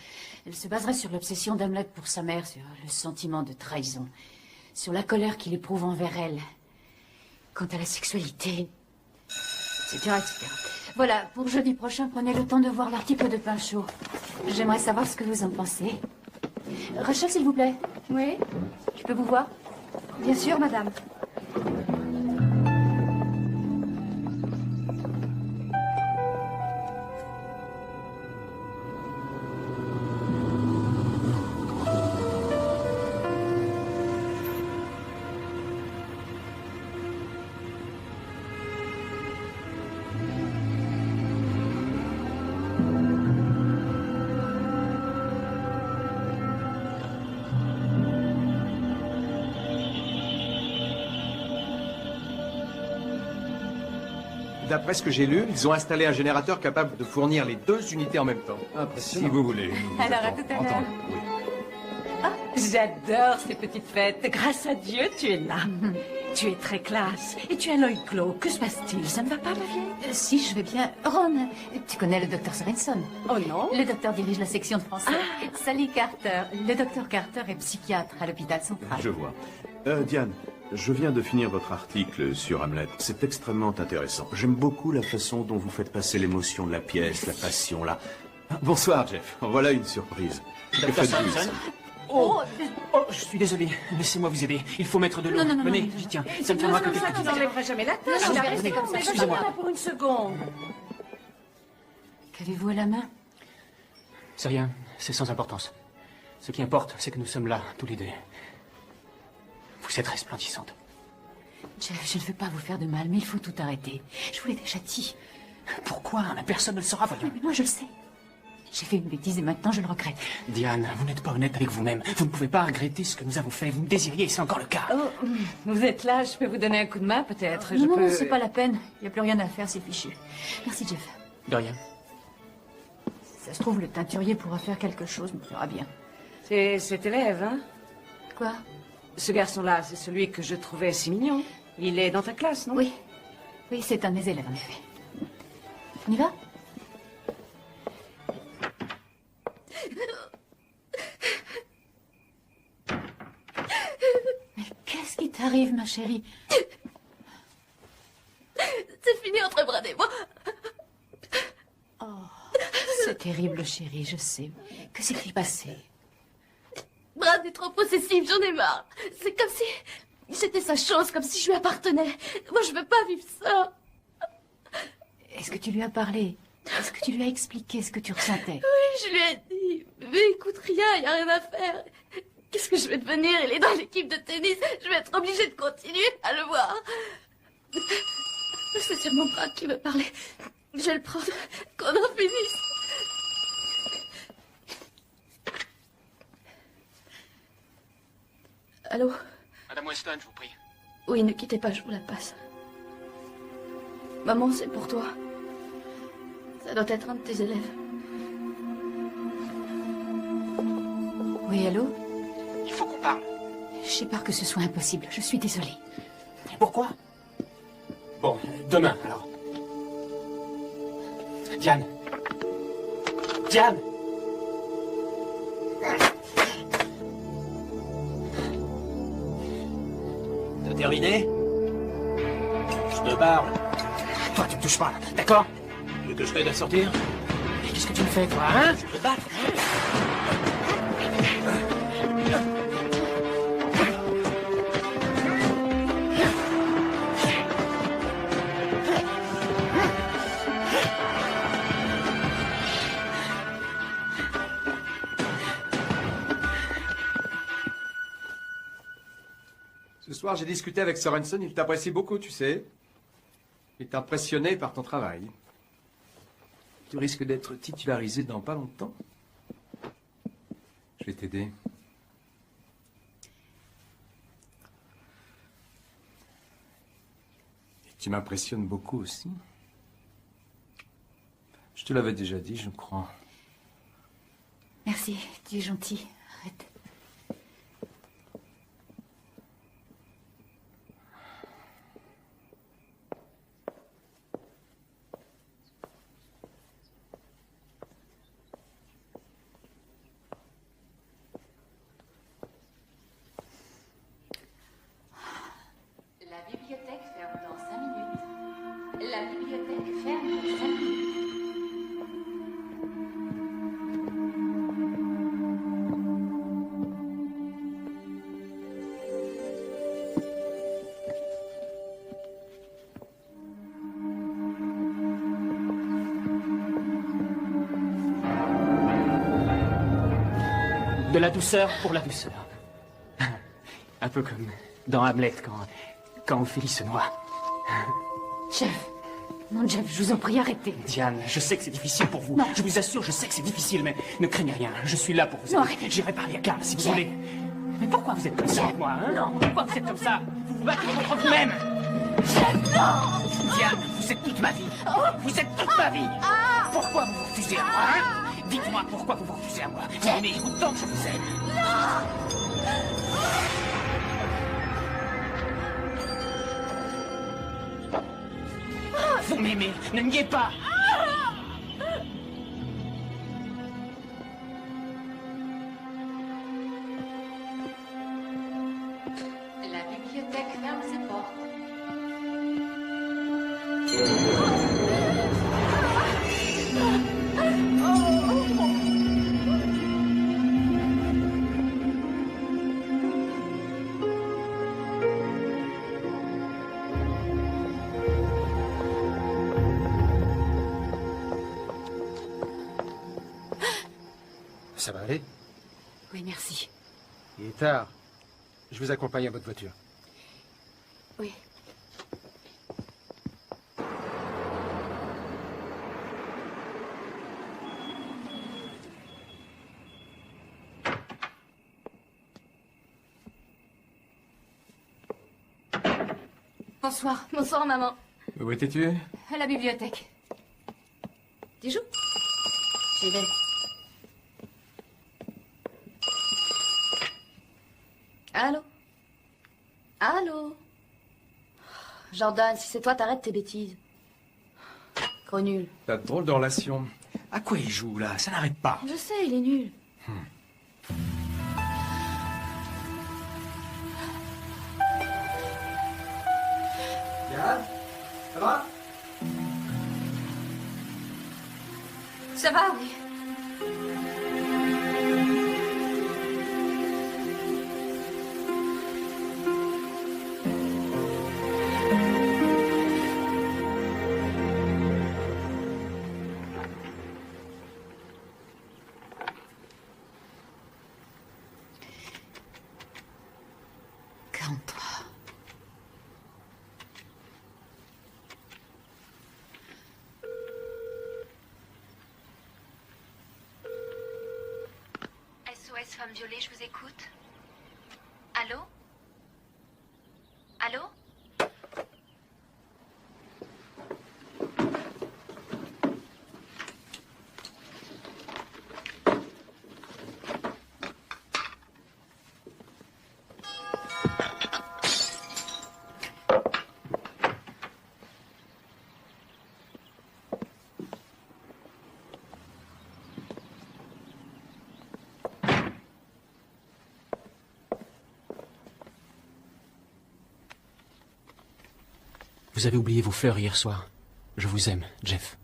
elle se baserait sur l'obsession d'Hamlet pour sa mère, sur le sentiment de trahison, sur la colère qu'il éprouve envers elle. Quant à la sexualité, etc., etc. Voilà, pour jeudi prochain, prenez le temps de voir l'article de Pinchot. J'aimerais savoir ce que vous en pensez. Rachel, s'il vous plaît. Oui? Je peux vous voir? Bien sûr, madame. D'après ce que j'ai lu, ils ont installé un générateur capable de fournir les 2 unités en même temps. Si vous voulez. Alors, à tout à l'heure. Ah, j'adore ces petites fêtes. Grâce à Dieu, tu es là. Tu es très classe. Et tu as l'œil clos. Que se passe-t-il? Ça ne va pas, ma vieille? Si, je vais bien. Ron, tu connais le docteur Sorenson? Oh non? Le docteur dirige la section de français. Sally Carter. Le docteur Carter est psychiatre à l'hôpital central. Je vois. Diane, je viens de finir votre article sur Hamlet. C'est extrêmement intéressant. J'aime beaucoup la façon dont vous faites passer l'émotion de la pièce, la passion, là. Bonsoir, Jeff. Voilà une surprise. Que Docteur faites-vous Sorenson? ici? Oh, je suis désolé. Laissez-moi vous aider. Il faut mettre de l'eau. Non, Venez, j'y tiens. Ça me tiendra que quelques Tu minutes. n'enlèveras jamais la tâche. Non, je vais rester comme ça. Excusez-moi. Pas pour une seconde. Qu'avez-vous à la main? C'est rien. C'est sans importance. Ce qui importe, c'est que nous sommes là, tous les deux. Vous êtes resplendissante. Jeff, je ne veux pas vous faire de mal, mais il faut tout arrêter. Je vous l'ai déjà dit. Pourquoi? Personne ne le saura, voyons. Mais moi, je le sais. J'ai fait une bêtise et maintenant, je le regrette. Diane, vous n'êtes pas honnête avec vous-même. Vous ne pouvez pas regretter ce que nous avons fait. Vous me désiriez et c'est encore le cas. Oh, vous êtes là, je peux vous donner un coup de main, peut-être. Non, Je non, peux... c'est pas la peine. Il n'y a plus rien à faire, c'est fichu. Merci, Jeff. De rien. Ça se trouve, le teinturier pourra faire quelque chose, me fera bien. C'est cet élève, hein? Quoi? Ce garçon-là, c'est celui que je trouvais si mignon. Il est dans ta classe, non? Oui. Oui, c'est un des élèves, en effet. On y va? Mais qu'est-ce qui t'arrive, ma chérie? C'est fini entre Brad et moi. Oh, c'est terrible, chérie, je sais. Que s'est-il passé? Brad est trop possessif, j'en ai marre. C'est comme si j'étais sa chose, comme si je lui appartenais. Moi, je veux pas vivre ça. Est-ce que tu lui as parlé? Est-ce que tu lui as expliqué ce que tu ressentais? Oui, je lui ai dit. Mais écoute, rien, y a rien à faire. Qu'est-ce que je vais devenir? Il est dans l'équipe de tennis. Je vais être obligée de continuer à le voir. C'est sûrement Brad qui veut parler. Je vais le prendre. Qu'on en finisse. Allô? Madame Weston, je vous prie. Oui, ne quittez pas, je vous la passe. Maman, c'est pour toi. Ça doit être un de tes élèves. Oui, allô? Il faut qu'on parle. J'ai peur que ce soit impossible. Je suis désolée. Pourquoi? Bon, demain, alors. Diane. Diane! T'as terminé? Je te parle. Toi, tu me touches pas, là, d'accord? Tu veux que je t'aide à sortir? Mais qu'est-ce que tu me fais, toi, hein? Je te bats. soir, j'ai discuté avec Sorensen, il t'apprécie beaucoup, tu sais. Il est impressionné par ton travail. Tu risques d'être titularisé dans pas longtemps. Je vais t'aider. Et tu m'impressionnes beaucoup aussi. Je te l'avais déjà dit, je crois. Merci, tu es gentil. Arrête. La bibliothèque ferme dans 5 minutes. La bibliothèque ferme dans 5 minutes. De la douceur pour la douceur. Un peu comme dans Hamlet, quand Ophélie se noie. Jeff. Non, Jeff, je vous en prie, arrêtez. Diane, je sais que c'est difficile pour vous. Non. Je vous assure, je sais que c'est difficile, mais ne craignez rien. Je suis là pour vous Non, aider. arrêtez. J'irai parler à Karl si vous Jeff. voulez. Mais pourquoi vous êtes comme ça avec moi, hein? Non. Pourquoi vous êtes comme ça? Vous vous battez contre vous-même. Jeff, non. Diane, vous êtes toute ma vie. Vous êtes toute ma vie. Pourquoi vous vous refusez à moi, hein? Dites-moi pourquoi vous vous refusez à moi. Vous m'aimez autant que je vous aime. Vous m'aimez, ne niez pas. La bibliothèque ferme ses portes. Ça va aller? Oui, merci. Il est tard. Je vous accompagne à votre voiture. Oui. Bonsoir. Bonsoir, maman. Où étais-tu? À la bibliothèque. Tu joues? J'y vais. Allô? Allô? Jordan, si c'est toi, t'arrêtes tes bêtises. Gros nul. T'as de drôle de relation. À quoi il joue, là? Ça n'arrête pas. Je sais, il est nul. Yann? Ça va? Ça va, oui. Calme-toi. SOS Femme Violée, je vous écoute. Allô? Allô? Vous avez oublié vos fleurs hier soir. Je vous aime, Jeff.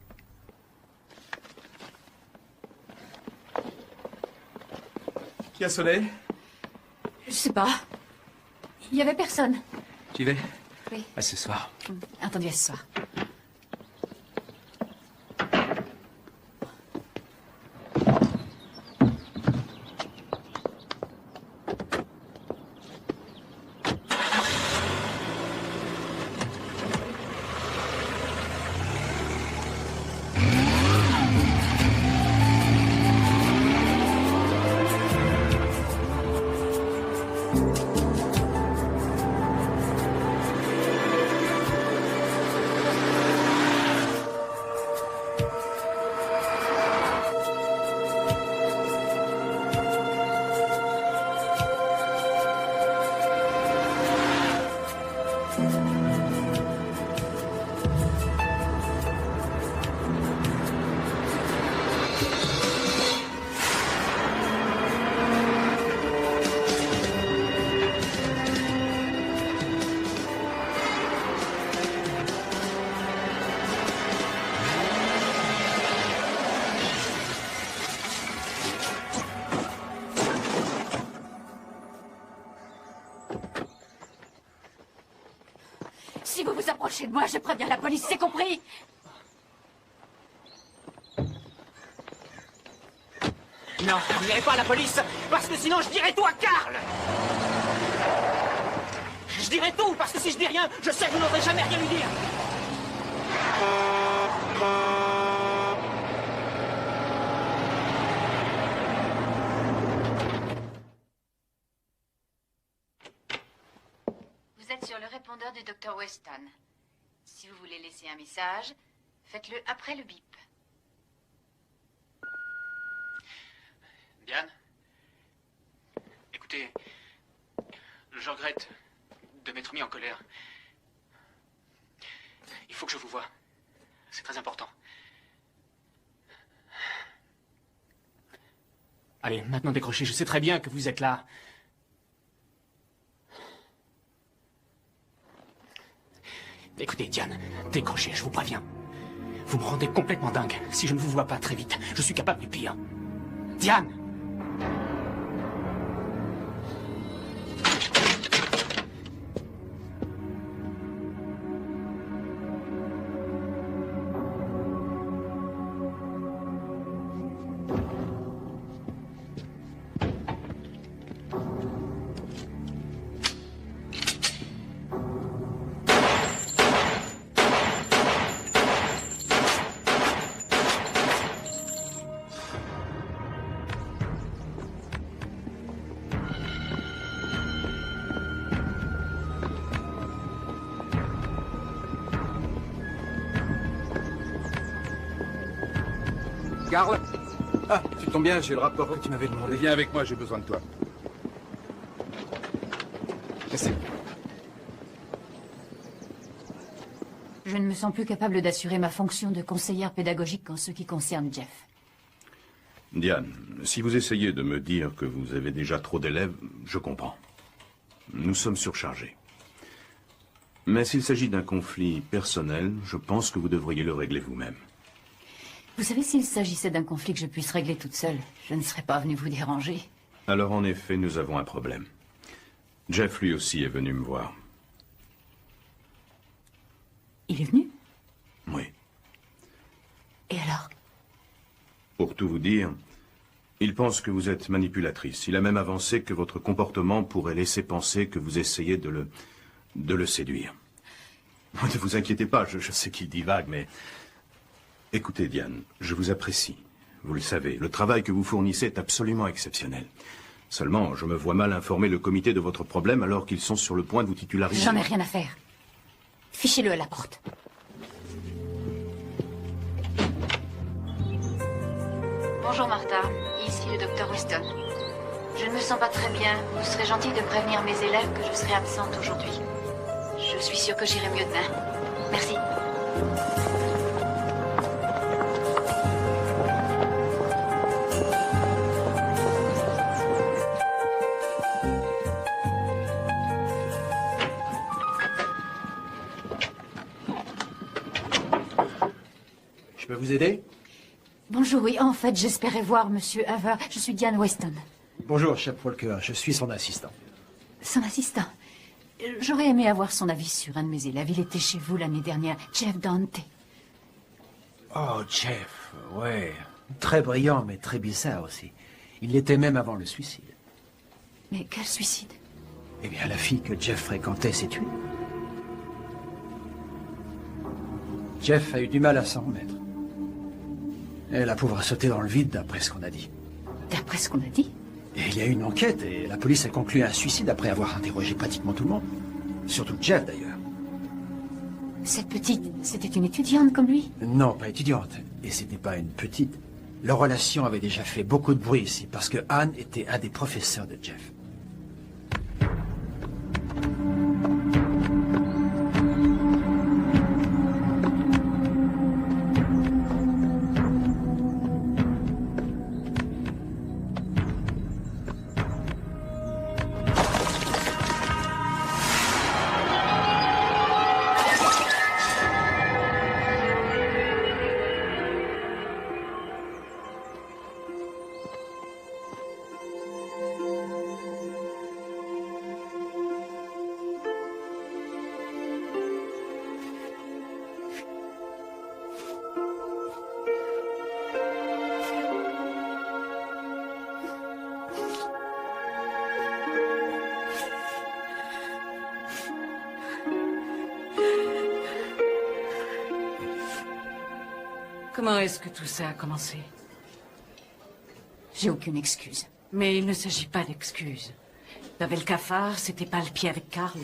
Qui a sonné? Je sais pas. Il y avait personne. Tu y vais? Oui. À ce soir. Entendu à ce soir. Si vous vous approchez de moi, je préviens la police, c'est compris? Non, vous n'irez pas à la police, parce que sinon je dirai tout à Karl. Je dirai tout, parce que si je dis rien, je sais que vous n'oserez jamais rien lui dire. Vous êtes sur le répondeur du Dr. Weston. Si vous voulez laisser un message, faites-le après le bip. Diane, écoutez, je regrette de m'être mis en colère. Il faut que je vous voie. C'est très important. Allez, maintenant décrochez. Je sais très bien que vous êtes là. Écoutez, Diane, décrochez, je vous préviens. Vous me rendez complètement dingue. Si je ne vous vois pas très vite, je suis capable du pire. Diane! Karl? Ah, tu tombes bien, j'ai le rapport que tu m'avais demandé. Viens avec moi, j'ai besoin de toi. Merci. Je ne me sens plus capable d'assurer ma fonction de conseillère pédagogique en ce qui concerne Jeff. Diane, si vous essayez de me dire que vous avez déjà trop d'élèves, je comprends. Nous sommes surchargés. Mais s'il s'agit d'un conflit personnel, je pense que vous devriez le régler vous-même. Vous savez, s'il s'agissait d'un conflit que je puisse régler toute seule, je ne serais pas venue vous déranger. Alors en effet, nous avons un problème. Jeff lui aussi est venu me voir. Il est venu? Oui. Et alors? Pour tout vous dire, il pense que vous êtes manipulatrice. Il a même avancé que votre comportement pourrait laisser penser que vous essayez de le séduire. Ne vous inquiétez pas, je sais qu'il divague, mais... Écoutez, Diane, je vous apprécie. Vous le savez, le travail que vous fournissez est absolument exceptionnel. Seulement, je me vois mal informer le comité de votre problème alors qu'ils sont sur le point de vous titulariser. J'en ai rien à faire. Fichez-le à la porte. Bonjour Martha, ici le Dr. Weston. Je ne me sens pas très bien. Vous serez gentil de prévenir mes élèves que je serai absente aujourd'hui. Je suis sûre que j'irai mieux demain. Merci. Je peux vous aider? Bonjour, oui, en fait, j'espérais voir Monsieur Haver. Je suis Diane Weston. Bonjour, chef Walker, je suis son assistant. Son assistant. J'aurais aimé avoir son avis sur un de mes élèves. Il était chez vous l'année dernière, Jeff Dante. Oh, Jeff, ouais. Très brillant, mais très bizarre aussi. Il l'était même avant le suicide. Mais quel suicide? Eh bien, la fille que Jeff fréquentait s'est tuée. Jeff a eu du mal à s'en remettre. Et la pauvre a sauté dans le vide, d'après ce qu'on a dit. D'après ce qu'on a dit? Et il y a eu une enquête, et la police a conclu un suicide après avoir interrogé pratiquement tout le monde. Surtout Jeff, d'ailleurs. Cette petite, c'était une étudiante comme lui? Non, pas étudiante. Et c'était pas une petite. Leur relation avait déjà fait beaucoup de bruit ici, parce que Anne était un des professeurs de Jeff. Comment est-ce que tout ça a commencé? J'ai aucune excuse. Mais il ne s'agit pas d'excuses. T'avais le cafard, c'était pas le pied avec Karl.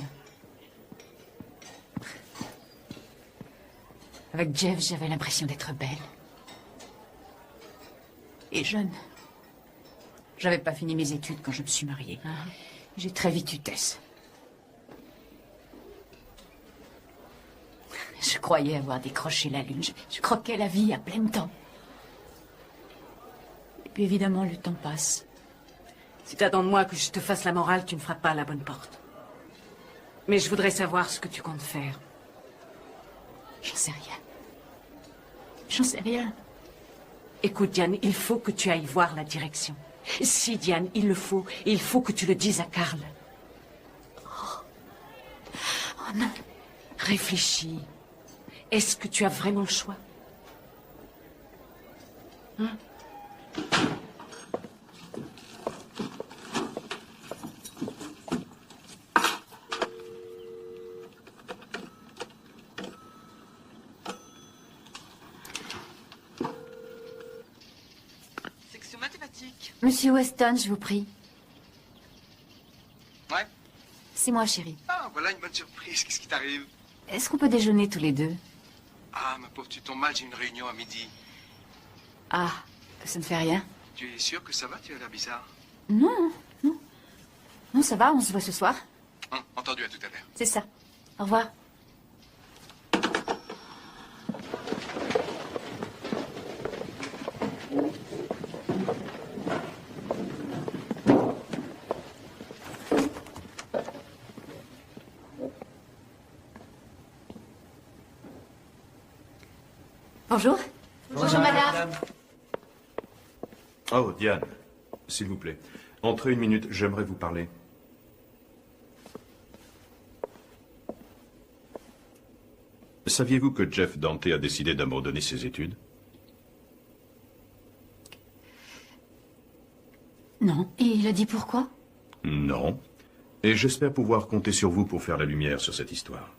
Avec Jeff, j'avais l'impression d'être belle. Et jeune. J'avais pas fini mes études quand je me suis mariée. J'ai très vite eu Tess. Je croyais avoir décroché la lune. Je croquais la vie à plein temps. Et puis évidemment, le temps passe. Si t'attends de moi que je te fasse la morale, tu ne frappes pas à la bonne porte. Mais je voudrais savoir ce que tu comptes faire. J'en sais rien. J'en sais rien. Écoute, Diane, il faut que tu ailles voir la direction. Si, Diane, il faut que tu le dises à Karl. Oh non. Réfléchis. Est-ce que tu as vraiment le choix? Hein? Section mathématiques. Monsieur Weston, je vous prie. Ouais. C'est moi, chérie. Ah, voilà une bonne surprise. Qu'est-ce qui t'arrive? Est-ce qu'on peut déjeuner tous les deux? Ah, ma pauvre, tu tombes mal, j'ai une réunion à midi. Ah, ça ne fait rien. Tu es sûr que ça va? Tu as l'air bizarre. Non, non. Non, ça va, on se voit ce soir. Entendu, à tout à l'heure. C'est ça. Au revoir. Bonjour. Bonjour, madame. Oh, Diane, s'il vous plaît. Entrez une minute, j'aimerais vous parler. Saviez-vous que Jeff Dante a décidé d'abandonner ses études? Non. Et il a dit pourquoi? Non. Et j'espère pouvoir compter sur vous pour faire la lumière sur cette histoire.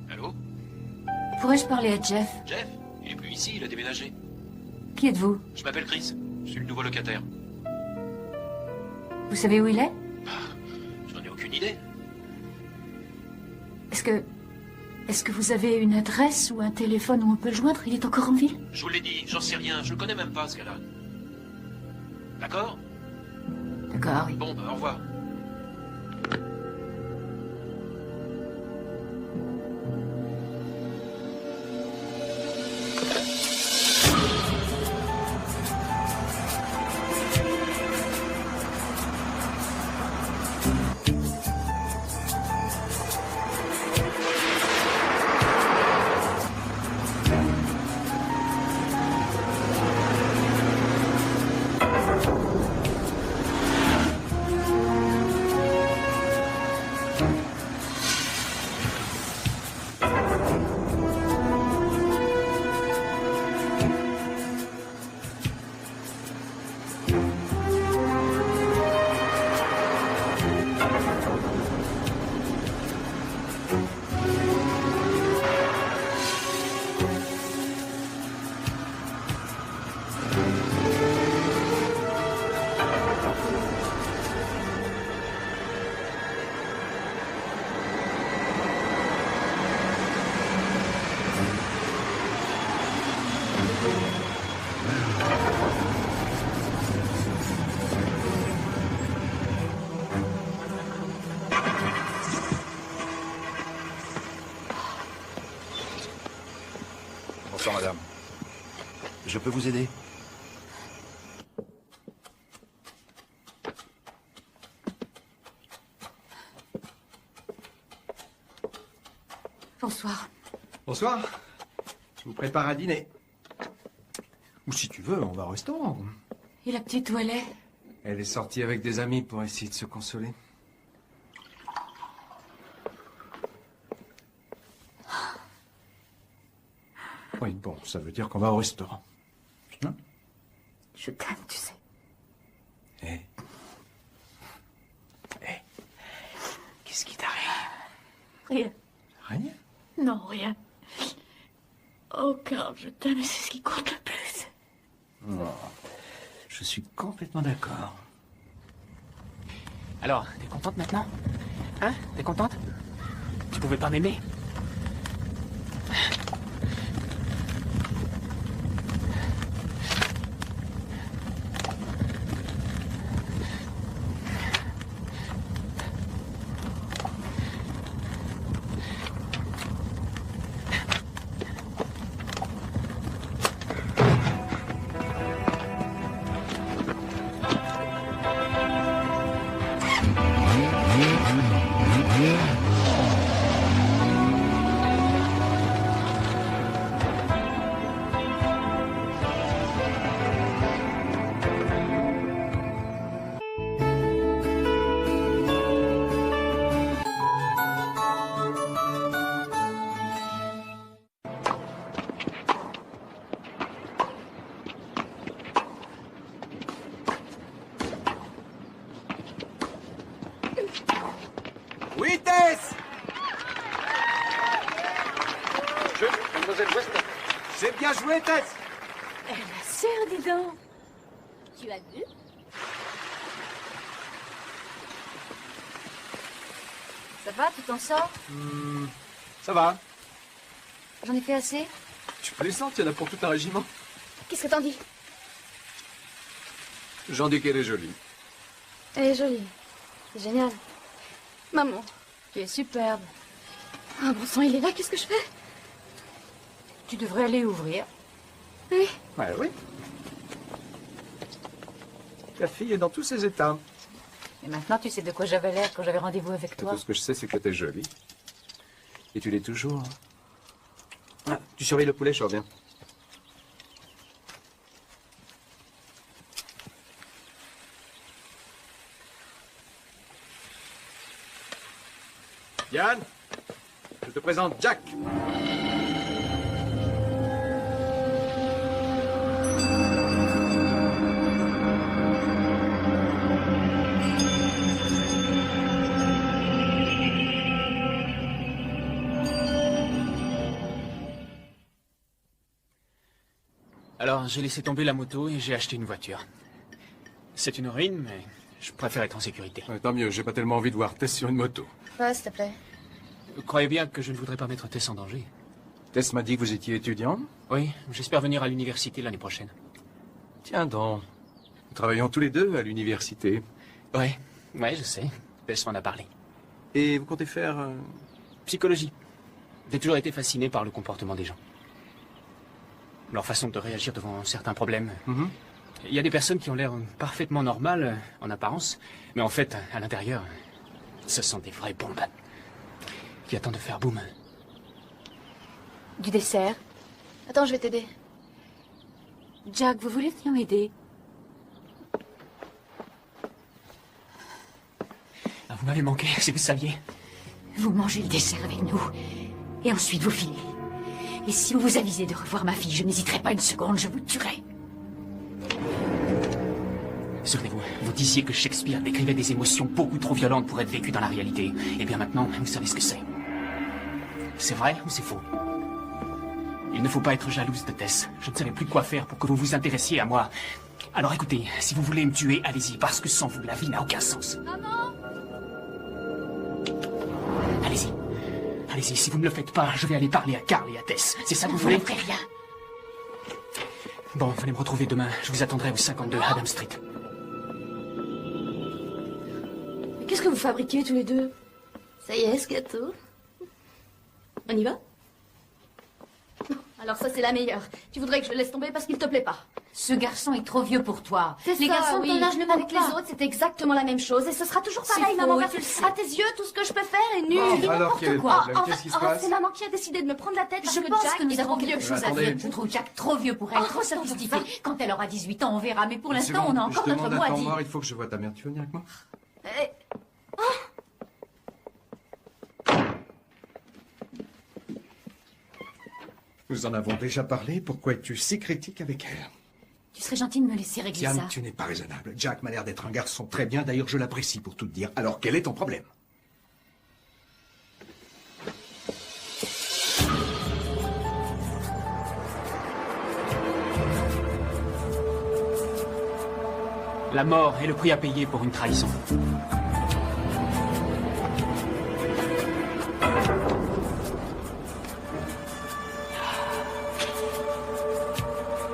Allô? Pourrais-je parler à Jeff? Jeff? Il est plus ici, il a déménagé. Qui êtes-vous? Je m'appelle Chris. Je suis le nouveau locataire. Vous savez où il est? J'en ai aucune idée. Est-ce que vous avez une adresse ou un téléphone où on peut le joindre? Il est encore en ville? Je vous l'ai dit, j'en sais rien. Je le connais même pas, ce gars-là. D'accord? D'accord, oui. Bon, au revoir. Bonsoir, madame. Je peux vous aider? Bonsoir. Bonsoir. Je vous prépare à dîner. Ou si tu veux, on va au restaurant. Et la petite, où elle est? Elle est sortie avec des amis pour essayer de se consoler. Oui, bon, ça veut dire qu'on va au restaurant. Hein? Je t'aime, tu sais. Qu'est-ce qui t'arrive? Rien. Rien? Non, rien. Oh, Carl, je t'aime, c'est ce qui compte le plus. Oh, je suis complètement d'accord. Alors, t'es contente maintenant? Hein? T'es contente? Tu pouvais pas m'aimer? Oui, Tess! Mademoiselle Weston. C'est bien joué, Tess! Elle a sœur, dis donc. Tu as vu? Ça va, tu t'en sors? Ça va. J'en ai fait assez? Tu plaisantes, il y en a pour tout un régiment. Qu'est-ce que t'en dis? J'en dis qu'elle est jolie. Elle est jolie. C'est génial. Maman. Tu es superbe. Ah, bon sang, il est là, qu'est-ce que je fais? Tu devrais aller ouvrir. Oui. Ouais, oui. Ta fille est dans tous ses états. Et maintenant, tu sais de quoi j'avais l'air quand j'avais rendez-vous avec toi. Tout ce que je sais, c'est que t'es jolie. Et tu l'es toujours. Ah, tu surveilles le poulet, je reviens. Yann, je te présente Jack. Alors, j'ai laissé tomber la moto et j'ai acheté une voiture. C'est une ruine, mais je préfère être en sécurité. Tant mieux, j'ai pas tellement envie de voir Tess sur une moto. Va, s'il te plaît. Vous croyez bien que je ne voudrais pas mettre Tess en danger? Tess m'a dit que vous étiez étudiant? Oui, j'espère venir à l'université l'année prochaine. Tiens donc. Nous travaillons tous les deux à l'université. Ouais, je sais. Tess m'en a parlé. Et vous comptez faire... Psychologie. J'ai toujours été fasciné par le comportement des gens. Leur façon de réagir devant certains problèmes. Il y a des personnes qui ont l'air parfaitement normales en apparence, mais en fait, à l'intérieur, ce sont des vraies bombes qui attendent de faire boum. Du dessert? Attends, je vais t'aider. Jack, vous voulez bien m'aider? Ah, vous m'avez manqué, si vous saviez. Vous mangez le dessert avec nous, et ensuite vous filez. Et si vous vous avisez de revoir ma fille, je n'hésiterai pas une seconde, je vous tuerai. Souvenez-vous, vous disiez que Shakespeare décrivait des émotions beaucoup trop violentes pour être vécues dans la réalité. Eh bien maintenant, vous savez ce que c'est. C'est vrai ou c'est faux? Il ne faut pas être jalouse de Tess. Je ne savais plus quoi faire pour que vous vous intéressiez à moi. Alors écoutez, si vous voulez me tuer, allez-y, parce que sans vous, la vie n'a aucun sens. Maman! Allez-y. Allez-y, si vous ne le faites pas, je vais aller parler à Carl et à Tess. C'est ça que vous voulez? Ne ferez rien. Bon, venez me retrouver demain. Je vous attendrai au 52 Adam Street. Mais qu'est-ce que vous fabriquez tous les deux? Ça y est, ce gâteau. On y va? Alors ça, c'est la meilleure. Tu voudrais que je le laisse tomber parce qu'il te plaît pas. Ce garçon est trop vieux pour toi. C'est Les ça, garçons de ton âge ne Avec manquent les pas. autres, c'est exactement la même chose. Et ce sera toujours C'est pareil, faux, maman. et Parce tu le que sais. à tes yeux, tout ce que je peux faire est nul. Bon, Dis alors, n'importe quel est le quoi. problème? Qu'est-ce qui se passe? C'est maman qui a décidé de me prendre la tête parce Je que pense Jack que nous est avons trop vieux. quelque chose à Attendez. dire. Je trouve Jack trop vieux pour elle, trop sophistiqué. Quand elle aura 18 ans, on verra. Mais pour C'est l'instant, bon, on a encore je notre demande mot à à temps dire. mort, il faut que je voie ta mère. Tu veux venir avec moi? Nous en avons déjà parlé. Pourquoi es-tu si critique avec elle? Tu serais gentil de me laisser régler Diane, ça. tu n'es pas raisonnable. Jack m'a l'air d'être un garçon très bien. D'ailleurs, je l'apprécie pour tout te dire. Alors, quel est ton problème? La mort est le prix à payer pour une trahison.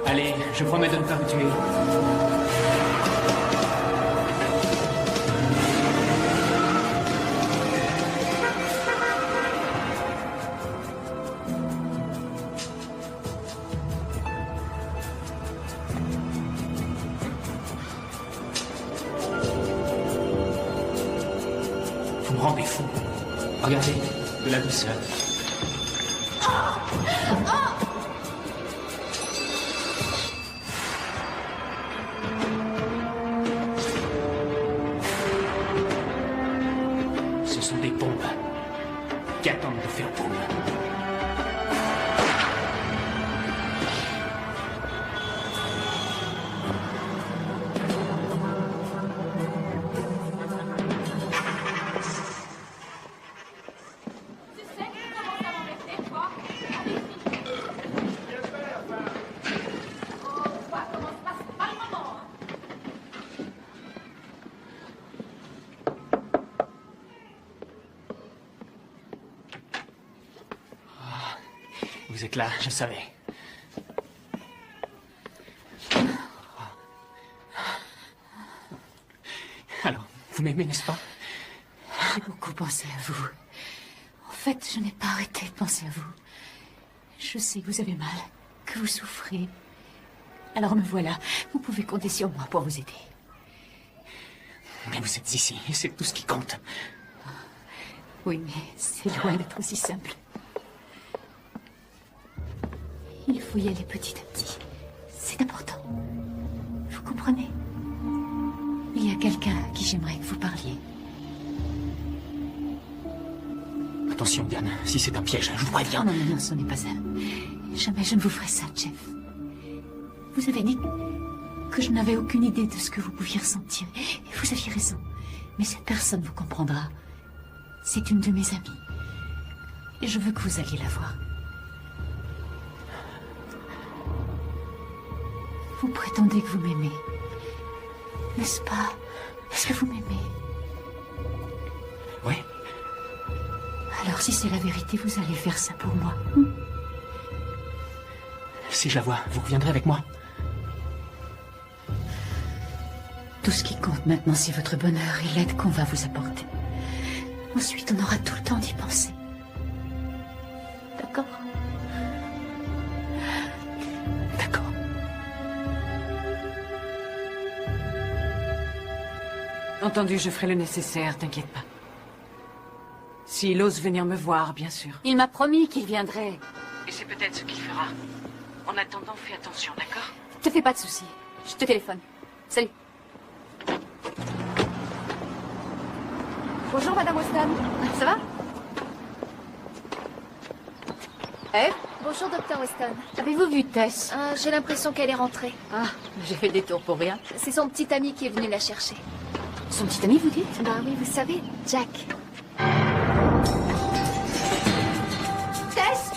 Allez, je promets de ne pas vous tuer. Vous me rendez fou. Regardez, de la douceur. Ce sont des bombes qui attendent de faire boum. Vous êtes là, je savais. Alors, vous m'aimez, n'est-ce pas? J'ai beaucoup pensé à vous. En fait, je n'ai pas arrêté de penser à vous. Je sais que vous avez mal, que vous souffrez. Alors me voilà. Vous pouvez compter sur moi pour vous aider. Mais vous êtes ici, et c'est tout ce qui compte. Oui, mais c'est loin d'être aussi simple. Il faut y aller petit à petit. C'est important. Vous comprenez? Il y a quelqu'un à qui j'aimerais que vous parliez. Attention, Diane, si c'est un piège, je vous préviens. Non, non, non, ce n'est pas ça. Jamais je ne vous ferai ça, Jeff. Vous avez dit que je n'avais aucune idée de ce que vous pouviez ressentir. Et vous aviez raison. Mais cette personne vous comprendra. C'est une de mes amies. Et je veux que vous alliez la voir. Vous prétendez que vous m'aimez. N'est-ce pas? Est-ce que vous m'aimez? Oui. Alors si c'est la vérité, vous allez faire ça pour moi. Si je la vois, vous reviendrez avec moi? Tout ce qui compte maintenant, c'est votre bonheur et l'aide qu'on va vous apporter. Ensuite, on aura tout le temps d'y penser. D'accord? D'accord. Entendu, je ferai le nécessaire, t'inquiète pas. S'il ose venir me voir, bien sûr. Il m'a promis qu'il viendrait. Et c'est peut-être ce qu'il fera. En attendant, fais attention, d'accord? Te fais pas de soucis. Je te téléphone. Salut. Bonjour, Madame Weston. Ça va? Eh? Bonjour, Dr. Weston. Avez-vous vu Tess? J'ai l'impression qu'elle est rentrée. Ah, j'ai fait le détour pour rien. C'est son petit ami qui est venu la chercher. Son petit ami, vous dites? Bah oui, vous savez, Jack. Tess!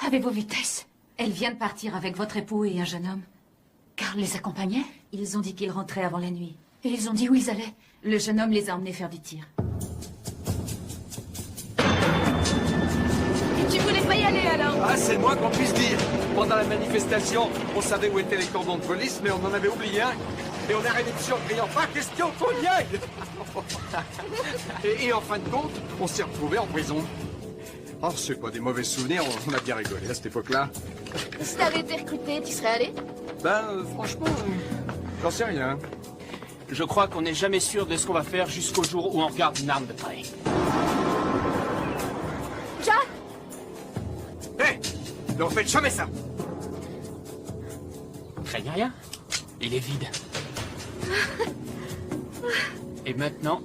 Avez-vous vu Tess? Elle vient de partir avec votre époux et un jeune homme. Carl les accompagnait? Ils ont dit qu'ils rentraient avant la nuit. Et ils ont dit où ils allaient? Le jeune homme les a emmenés faire du tir. Et tu voulais pas y aller alors? Ah, c'est le moins qu'on puisse dire. Pendant la manifestation, on savait où étaient les cordons de police, mais on en avait oublié un. Et on est arrivé dessus en criant « Pas question qu'on y aille !» et en fin de compte, on s'est retrouvés en prison. Oh, c'est pas des mauvais souvenirs, on a bien rigolé à cette époque-là. Si t'avais été recruté, tu serais allé? Ben, franchement, j'en sais rien. Je crois qu'on n'est jamais sûr de ce qu'on va faire jusqu'au jour où on regarde une arme de près. Jack! Hé! Ne refaites jamais ça! Craignez rien. Il est vide. Et maintenant,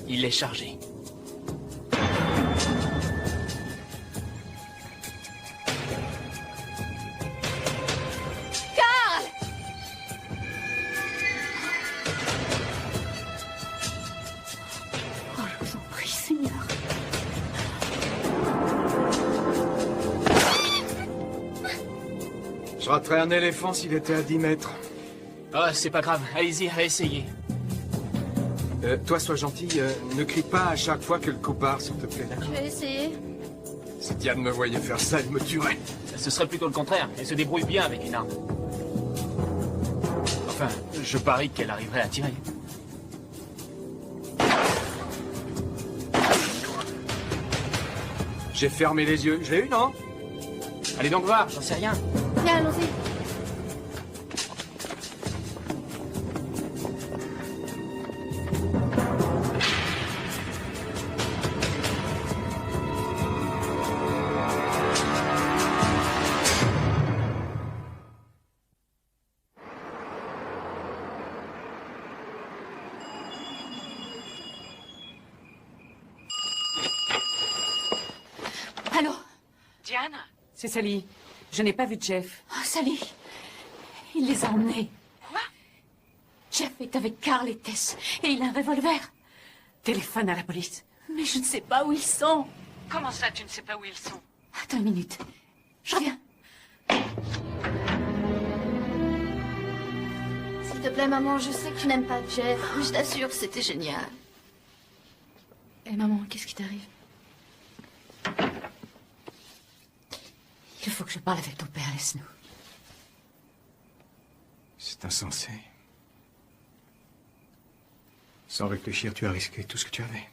il est chargé. raterais un éléphant s'il était à 10 mètres. Ah, c'est pas grave. Allez-y, essayez. Toi, sois gentil, ne crie pas à chaque fois que le coup part, s'il te plaît. Je vais essayer. Si Diane me voyait faire ça, elle me tuerait. Ce serait plutôt le contraire. Elle se débrouille bien avec une arme. Enfin, je parie qu'elle arriverait à tirer. J'ai fermé les yeux. Je l'ai eu, non? Allez donc voir, j'en sais rien. Viens, allons-y. Allô? Diane? C'est Sally. Je n'ai pas vu Jeff. Oh, Sally. Il les a emmenés. Quoi? Jeff est avec Carl et Tess. Et il a un revolver. Téléphone à la police. Mais je ne sais pas où ils sont. Comment ça, tu ne sais pas où ils sont? Attends une minute. Je reviens. S'il te plaît, maman, je sais que tu n'aimes pas Jeff. Mais je t'assure, c'était génial. Et maman, qu'est-ce qui t'arrive? Il faut que je parle avec ton père, laisse-nous. C'est insensé. Sans réfléchir, tu as risqué tout ce que tu avais.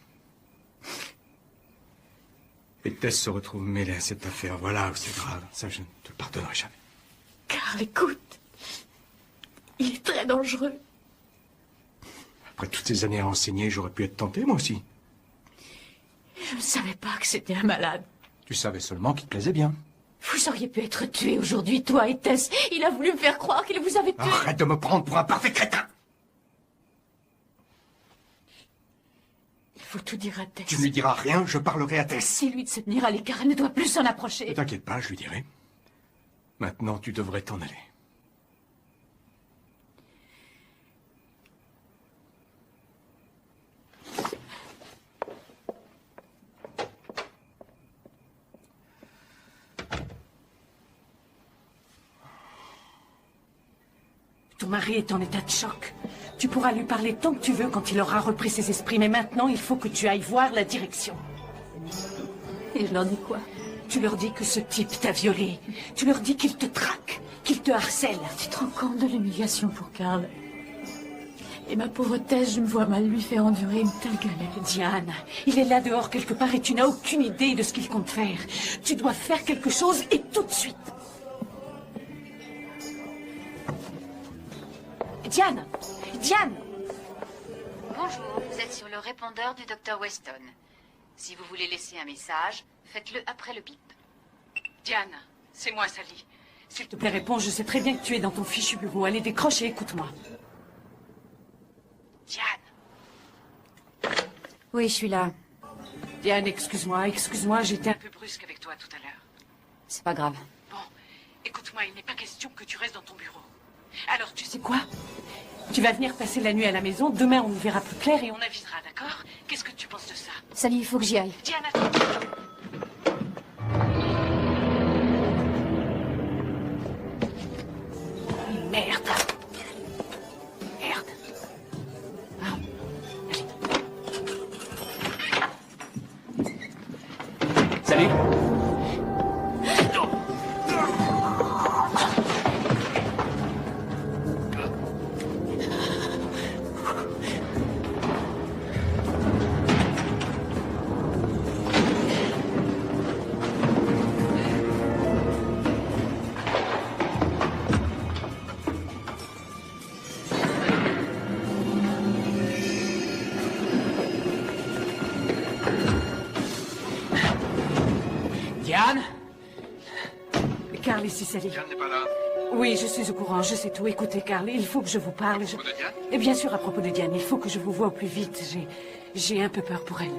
Et Tess se retrouve mêlée à cette affaire. Voilà où c'est grave. Ça, je ne te le pardonnerai jamais. Carl, écoute. Il est très dangereux. Après toutes ces années à enseigner, j'aurais pu être tenté, moi aussi. Je ne savais pas que c'était un malade. Tu savais seulement qu'il te plaisait bien. Vous auriez pu être tués aujourd'hui, toi et Tess. Il a voulu me faire croire qu'il vous avait tué. Arrête de me prendre pour un parfait crétin. Il faut tout dire à Tess. Tu ne lui diras rien, je parlerai à Tess. Dis-lui de se tenir à l'écart, elle ne doit plus s'en approcher. Ne t'inquiète pas, je lui dirai. Maintenant, tu devrais t'en aller. Ton mari est en état de choc. Tu pourras lui parler tant que tu veux quand il aura repris ses esprits. Mais maintenant, il faut que tu ailles voir la direction. Et je leur dis quoi? Tu leur dis que ce type t'a violée. Tu leur dis qu'il te traque, qu'il te harcèle. Tu te rends compte de l'humiliation pour Carl? Et ma pauvre Tess, je me vois mal lui faire endurer une telle galère. Diane, il est là dehors quelque part et tu n'as aucune idée de ce qu'il compte faire. Tu dois faire quelque chose et tout de suite. Diane! Diane! Bonjour, vous êtes sur le répondeur du Dr Weston. Si vous voulez laisser un message, faites-le après le bip. Diane, c'est moi, Sally. S'il te plaît, réponds. Je sais très bien que tu es dans ton fichu bureau. Allez, décroche et écoute-moi. Diane! Oui, je suis là. Diane, excuse-moi, j'étais un peu brusque avec toi tout à l'heure. C'est pas grave. Bon, écoute-moi, il n'est pas question que tu restes dans ton bureau. Alors, tu sais quoi? Tu vas venir passer la nuit à la maison. Demain, on nous verra plus clair et on avisera, d'accord? Qu'est-ce que tu penses de ça? Sally, il faut que j'y aille. Diane, attends. Merde. Merde. Ah, allez. Salut. Diane? Carl, ici, Sally. Diane n'est pas là. Oui, je suis au courant, je sais tout. Écoutez, Carl, il faut que je vous parle. À propos de Diane? Et bien sûr, à propos de Diane, il faut que je vous voie au plus vite. J'ai un peu peur pour elle.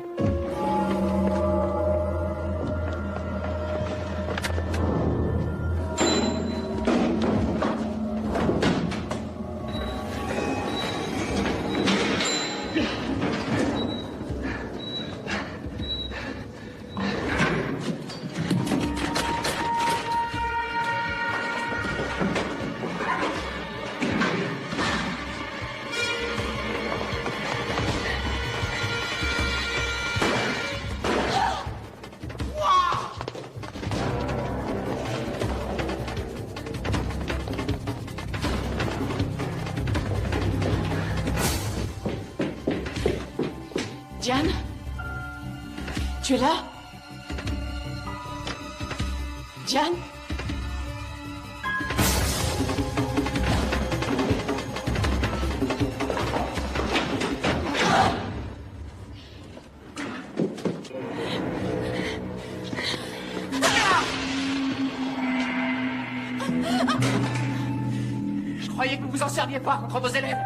Diane? Tu es là? Diane? Je croyais que vous vous en serviez pas contre vos élèves.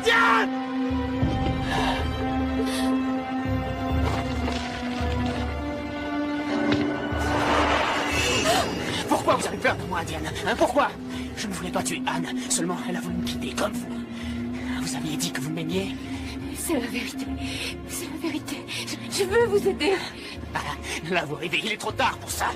Diane! Pourquoi vous avez peur de moi, Diane? Hein, pourquoi? Je ne voulais pas tuer Anne, seulement elle a voulu me quitter comme vous. Vous aviez dit que vous m'aimiez. C'est la vérité. C'est la vérité. Je veux vous aider. Ah, là, vous rêvez, il est trop tard pour ça.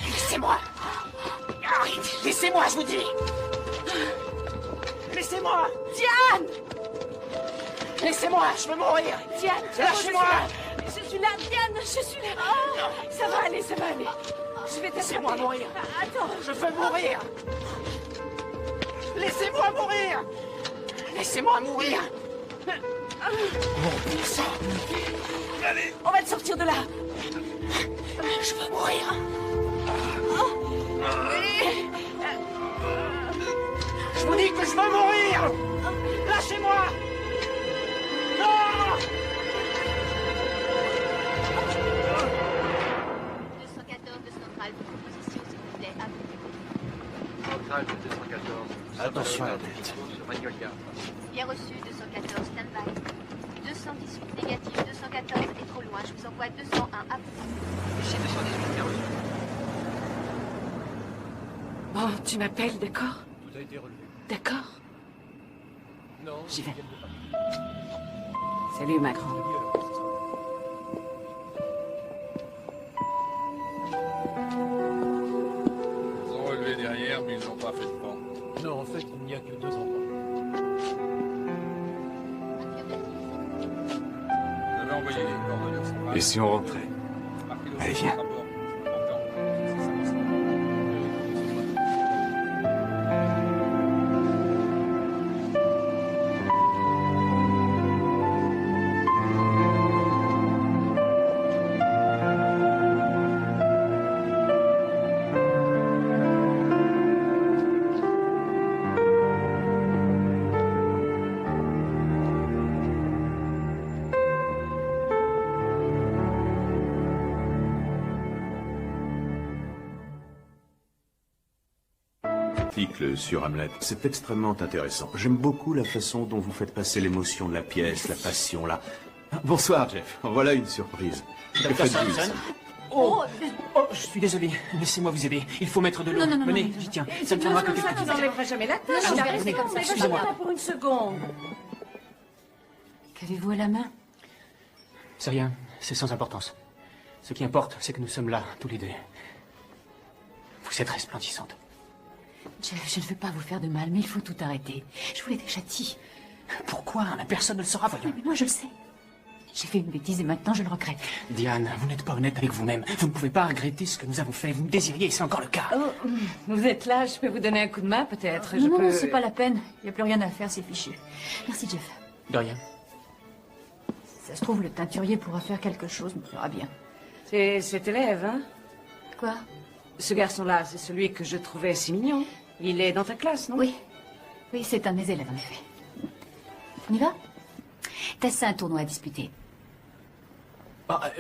Laissez-moi. Arrête, laissez-moi, je vous dis. Laissez-moi. Diane! Laissez-moi, je veux mourir. Diane, lâchez-moi. Je suis là, Diane, je suis là. Oh, ça va aller, ça va aller. Je vais t'attraper. Laissez-moi mourir. Attends. Je veux mourir. Laissez-moi mourir. Laissez-moi mourir. Mon sang. Allez. On va te sortir de là. Je veux mourir. Je vous dis que je veux mourir. Lâchez-moi. Non. 214 de centrale, position s'il vous plaît, à vous. Centrale de 214. Attention à la tête. Sur Magnolia. Bien reçu, 214, stand-by. 218 négatif, 214 est trop loin, je vous envoie 201 à vous. Ici 218, bien reçu. Bon, tu m'appelles, d'accord? Tout a été relevé. D'accord? Non, J'y vais. Salut, ma grande. Ils ont relevé derrière, mais ils n'ont pas fait de pont. Non, en fait, il n'y a que 2 endroits. Vous avez envoyé les coordonnées au central. Et si on rentrait? Allez, viens. Sur Hamlet. C'est extrêmement intéressant. J'aime beaucoup la façon dont vous faites passer l'émotion de la pièce, la passion, là. Bonsoir, Jeff. Voilà une surprise. Que Dr. faites-vous Samson? ici? Oh, je suis désolé. Laissez-moi vous aider. Il faut mettre de l'eau. Non. Venez, j'y tiens. Ça ne prendra que quelques Tu minutes. n'enlèveras jamais la tâche. Non, Il a je vais resté rester comme ça. Excusez-moi. Pas pour une seconde. Qu'avez-vous à la main? C'est rien. C'est sans importance. Ce qui importe, c'est que nous sommes là, tous les deux. Vous êtes resplendissante. Jeff, je ne veux pas vous faire de mal, mais il faut tout arrêter. Je vous l'ai déjà dit. Pourquoi? Personne ne le saura, voyons. Mais moi, je le sais. J'ai fait une bêtise et maintenant je le regrette. Diane, vous n'êtes pas honnête avec vous-même. Vous ne pouvez pas regretter ce que nous avons fait. Vous me désiriez et c'est encore le cas. Oh, vous êtes là, je peux vous donner un coup de main peut-être. Non, c'est pas la peine. Il n'y a plus rien à faire, c'est fichu. Merci, Jeff. De rien. Ça se trouve, le teinturier pourra faire quelque chose, me fera bien. C'est cet élève, hein? Quoi? Ce garçon-là, c'est celui que je trouvais si mignon. Il est dans ta classe, non? Oui. Oui, c'est un de mes élèves, en effet. On y va? Tess, c'est un tournoi à disputer.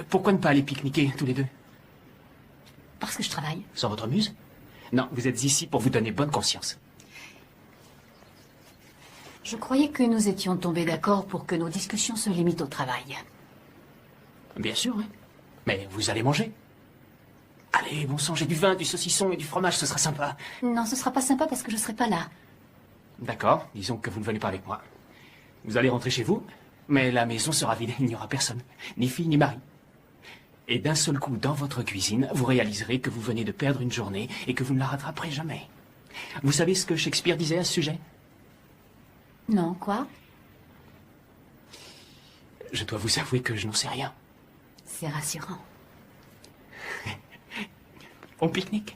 Pourquoi ne pas aller pique-niquer, tous les deux? Parce que je travaille. Sans votre muse? Non, vous êtes ici pour vous donner bonne conscience. Je croyais que nous étions tombés d'accord pour que nos discussions se limitent au travail. Bien sûr, oui. Mais vous allez manger. Allez, bon sang, j'ai du vin, du saucisson et du fromage, ce sera sympa. Non, ce sera pas sympa parce que je serai pas là. D'accord, disons que vous ne venez pas avec moi. Vous allez rentrer chez vous, mais la maison sera vide, il n'y aura personne. Ni fille, ni mari. Et d'un seul coup, dans votre cuisine, vous réaliserez que vous venez de perdre une journée et que vous ne la rattraperez jamais. Vous savez ce que Shakespeare disait à ce sujet? Non, quoi? Je dois vous avouer que je n'en sais rien. C'est rassurant. On pique-nique?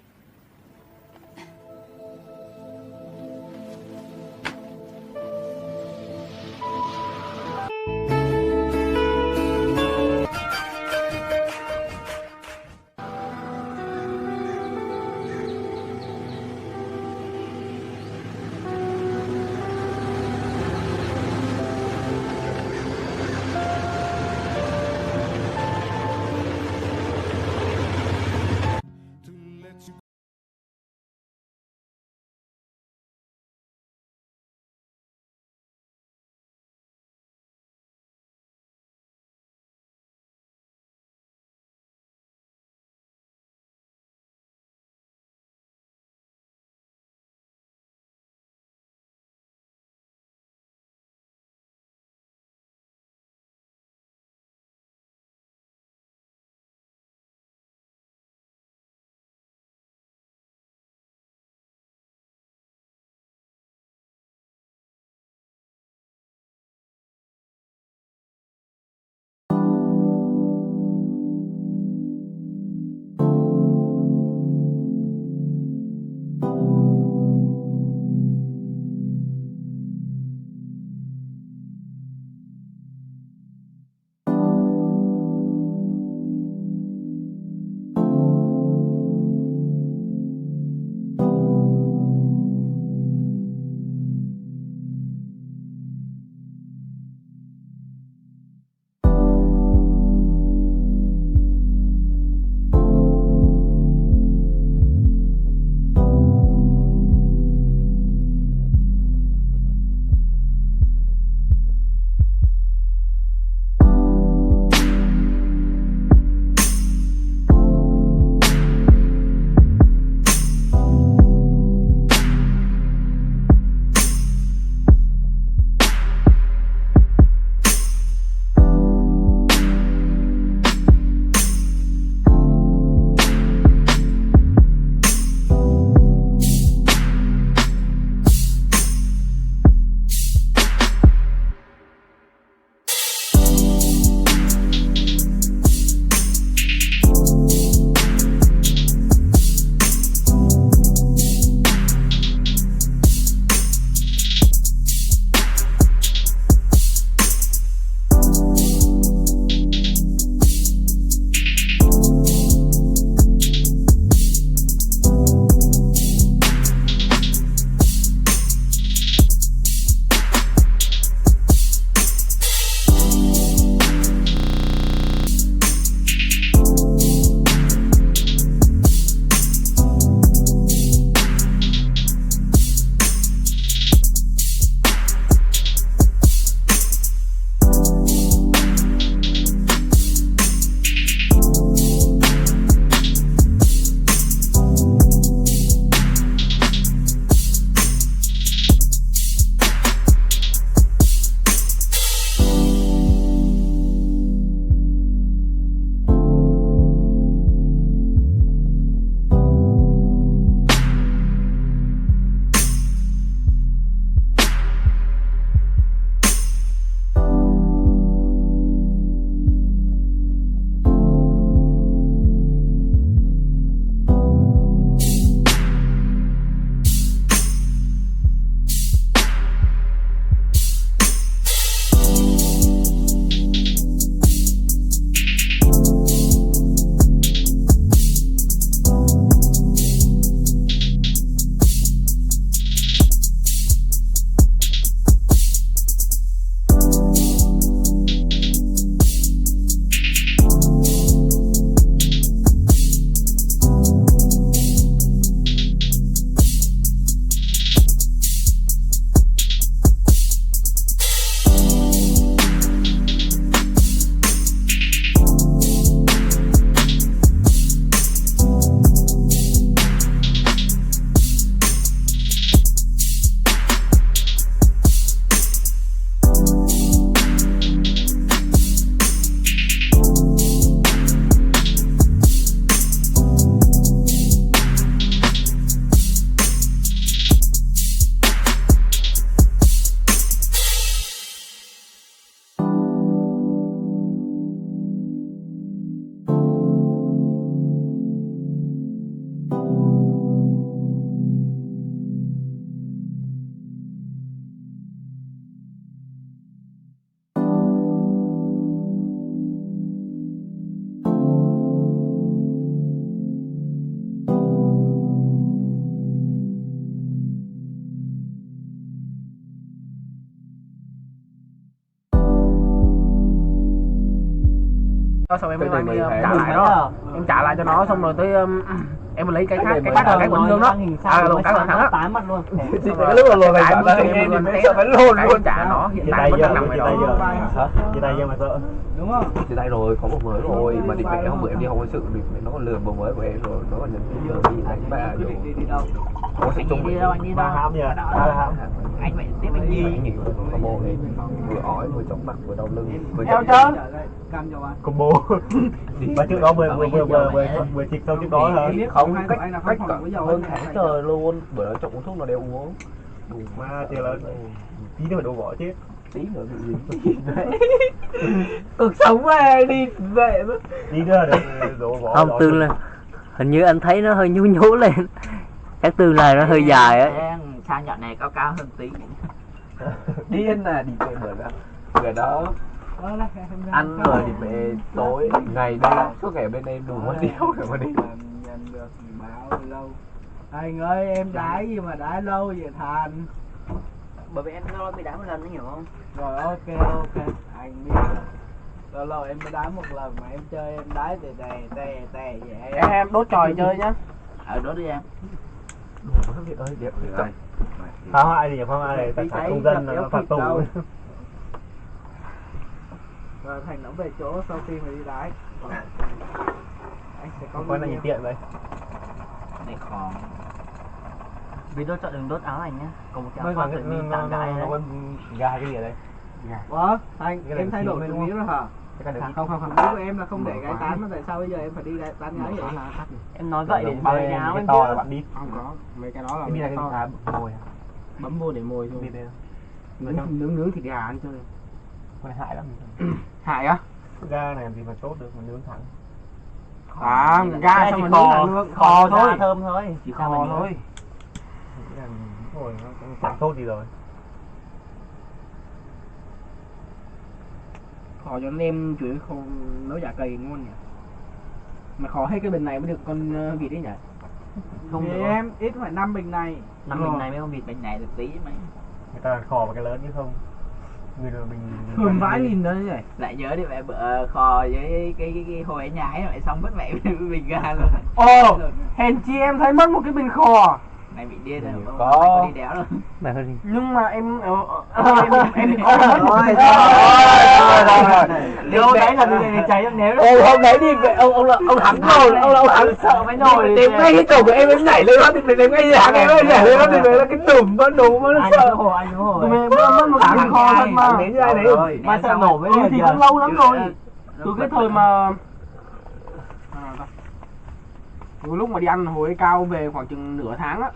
Xong em mới mang đi trả lại đó. Em trả lại cho nó xong rồi tới em lấy cái khác là cái bình thường đó. Luôn cái thắng đó. Tái mất luôn. Cái lúc là mày bảo em phải luôn trả nó. Hiện tại vẫn đang nằm ở đó. Chia tay giờ mà sợ. Đúng không? Chia tay rồi, có một mới rồi mà định mẹ hôm bữa em đi hôn sự nó còn lừa bồ mới của em rồi, nó còn nhắn tin giờ đi đánh bà rồi. Đi đâu? Có sẽ chung đi đâu anh đi đâu? Anh vậy tiếp anh gì? Anh nghỉ combo ấy, vừa ói vừa chóng mặt vừa đau lưng vừa Eo trơn. Combo. Và trước đó vừa chích sâu trước đó hả? Không, cách hơn tháng trời luôn. Bữa đó trộn uống thuốc nó đều uống. Đủ ma thì là tí nữa phải đổ vỏ chết. Tí nữa bị gì? Cuộc sống mà đi vậy mà. Tí nữa đổ vỏ. Không, tương là hình như anh thấy nó hơi nhú nhú lên. Cái tương này nó hơi dài á. Sang nhọn này cao hơn tí. Điên là đi về bữa đó ăn rồi thì về tối ngày đây suốt ngày bên em đủ mất điếu rồi mà đi. Nhận được báo lâu. Anh ơi em đái gì mà đái lâu vậy Thành? Bởi vì em lâu bị đá một lần đó hiểu không? Rồi ok anh biết. Lâu lâu em mới đái một lần mà em chơi em đái tè vậy. Em đốt tròi chơi nhá. Đốt đi em. Việt ơi đẹp Phá hoại gì phá hoại tài sản công dân nó phạt tù. Rồi Thành nó về chỗ sau khi mà đi đái. Anh sẽ có cái này tiện vậy. Này khó. Vì đốt chọn đừng đốt áo anh nhá. Còn một cái áo tự nhiên tạm gái đấy. Gài cái gì ở đây? Ủa? Thành em thay đổi chủ nghĩa rồi hả? Không, ý của em là không để gái tán mà tại sao bây giờ em phải đi tán gái vậy? Em nói vậy để bảo vệ áo em to là bạn đi. Không có, mấy cái đó là cái to. Mồi. Bấm vô để mồi thôi. Nướng thịt gà ăn chơi. Quay hại lắm. Hại á? Ga này làm gì mà tốt được mà nướng thẳng. Ga xong rồi nướng kho thôi. Thơm thôi. Chỉ kho thôi. Rồi nó chẳng tốt gì rồi. Kho cho nem chuối không nấu chả cầy ngon nhỉ. Mà kho hết cái bình này mới được con vịt đấy nhỉ. Không được em ít phải 5 bình này. 5 bình này mới không vịt, bình này được tí mấy. Người ta kho vào cái lớn chứ không. Người là bình hương vãi nhìn đó nhỉ. Lại nhớ đi mẹ bữa kho với cái hồi anh nhái lại xong mất mẹ bình ga luôn. Ồ, hèn chi em thấy mất một cái bình kho. Này bị điên rồi, có đi đéo đâu. Nhưng mà em có rồi. Đâu đấy là bị cháy trong nếu. Hôm đấy đi ông thắng rồi, ông thắng sợ phải nổi. tìm ngay cái cổng của em nhảy lên đó thì tìm ngay hàng em nhảy lên đó thì là cái tủm con đủ mà nó sợ. Anh hồi. Mất một cái bình kho thật mà. Đến như ai đấy mà sợ nổ với thì cũng lâu lắm rồi. Từ cái thời mà lúc mà đi ăn hồi cao về khoảng chừng nửa tháng á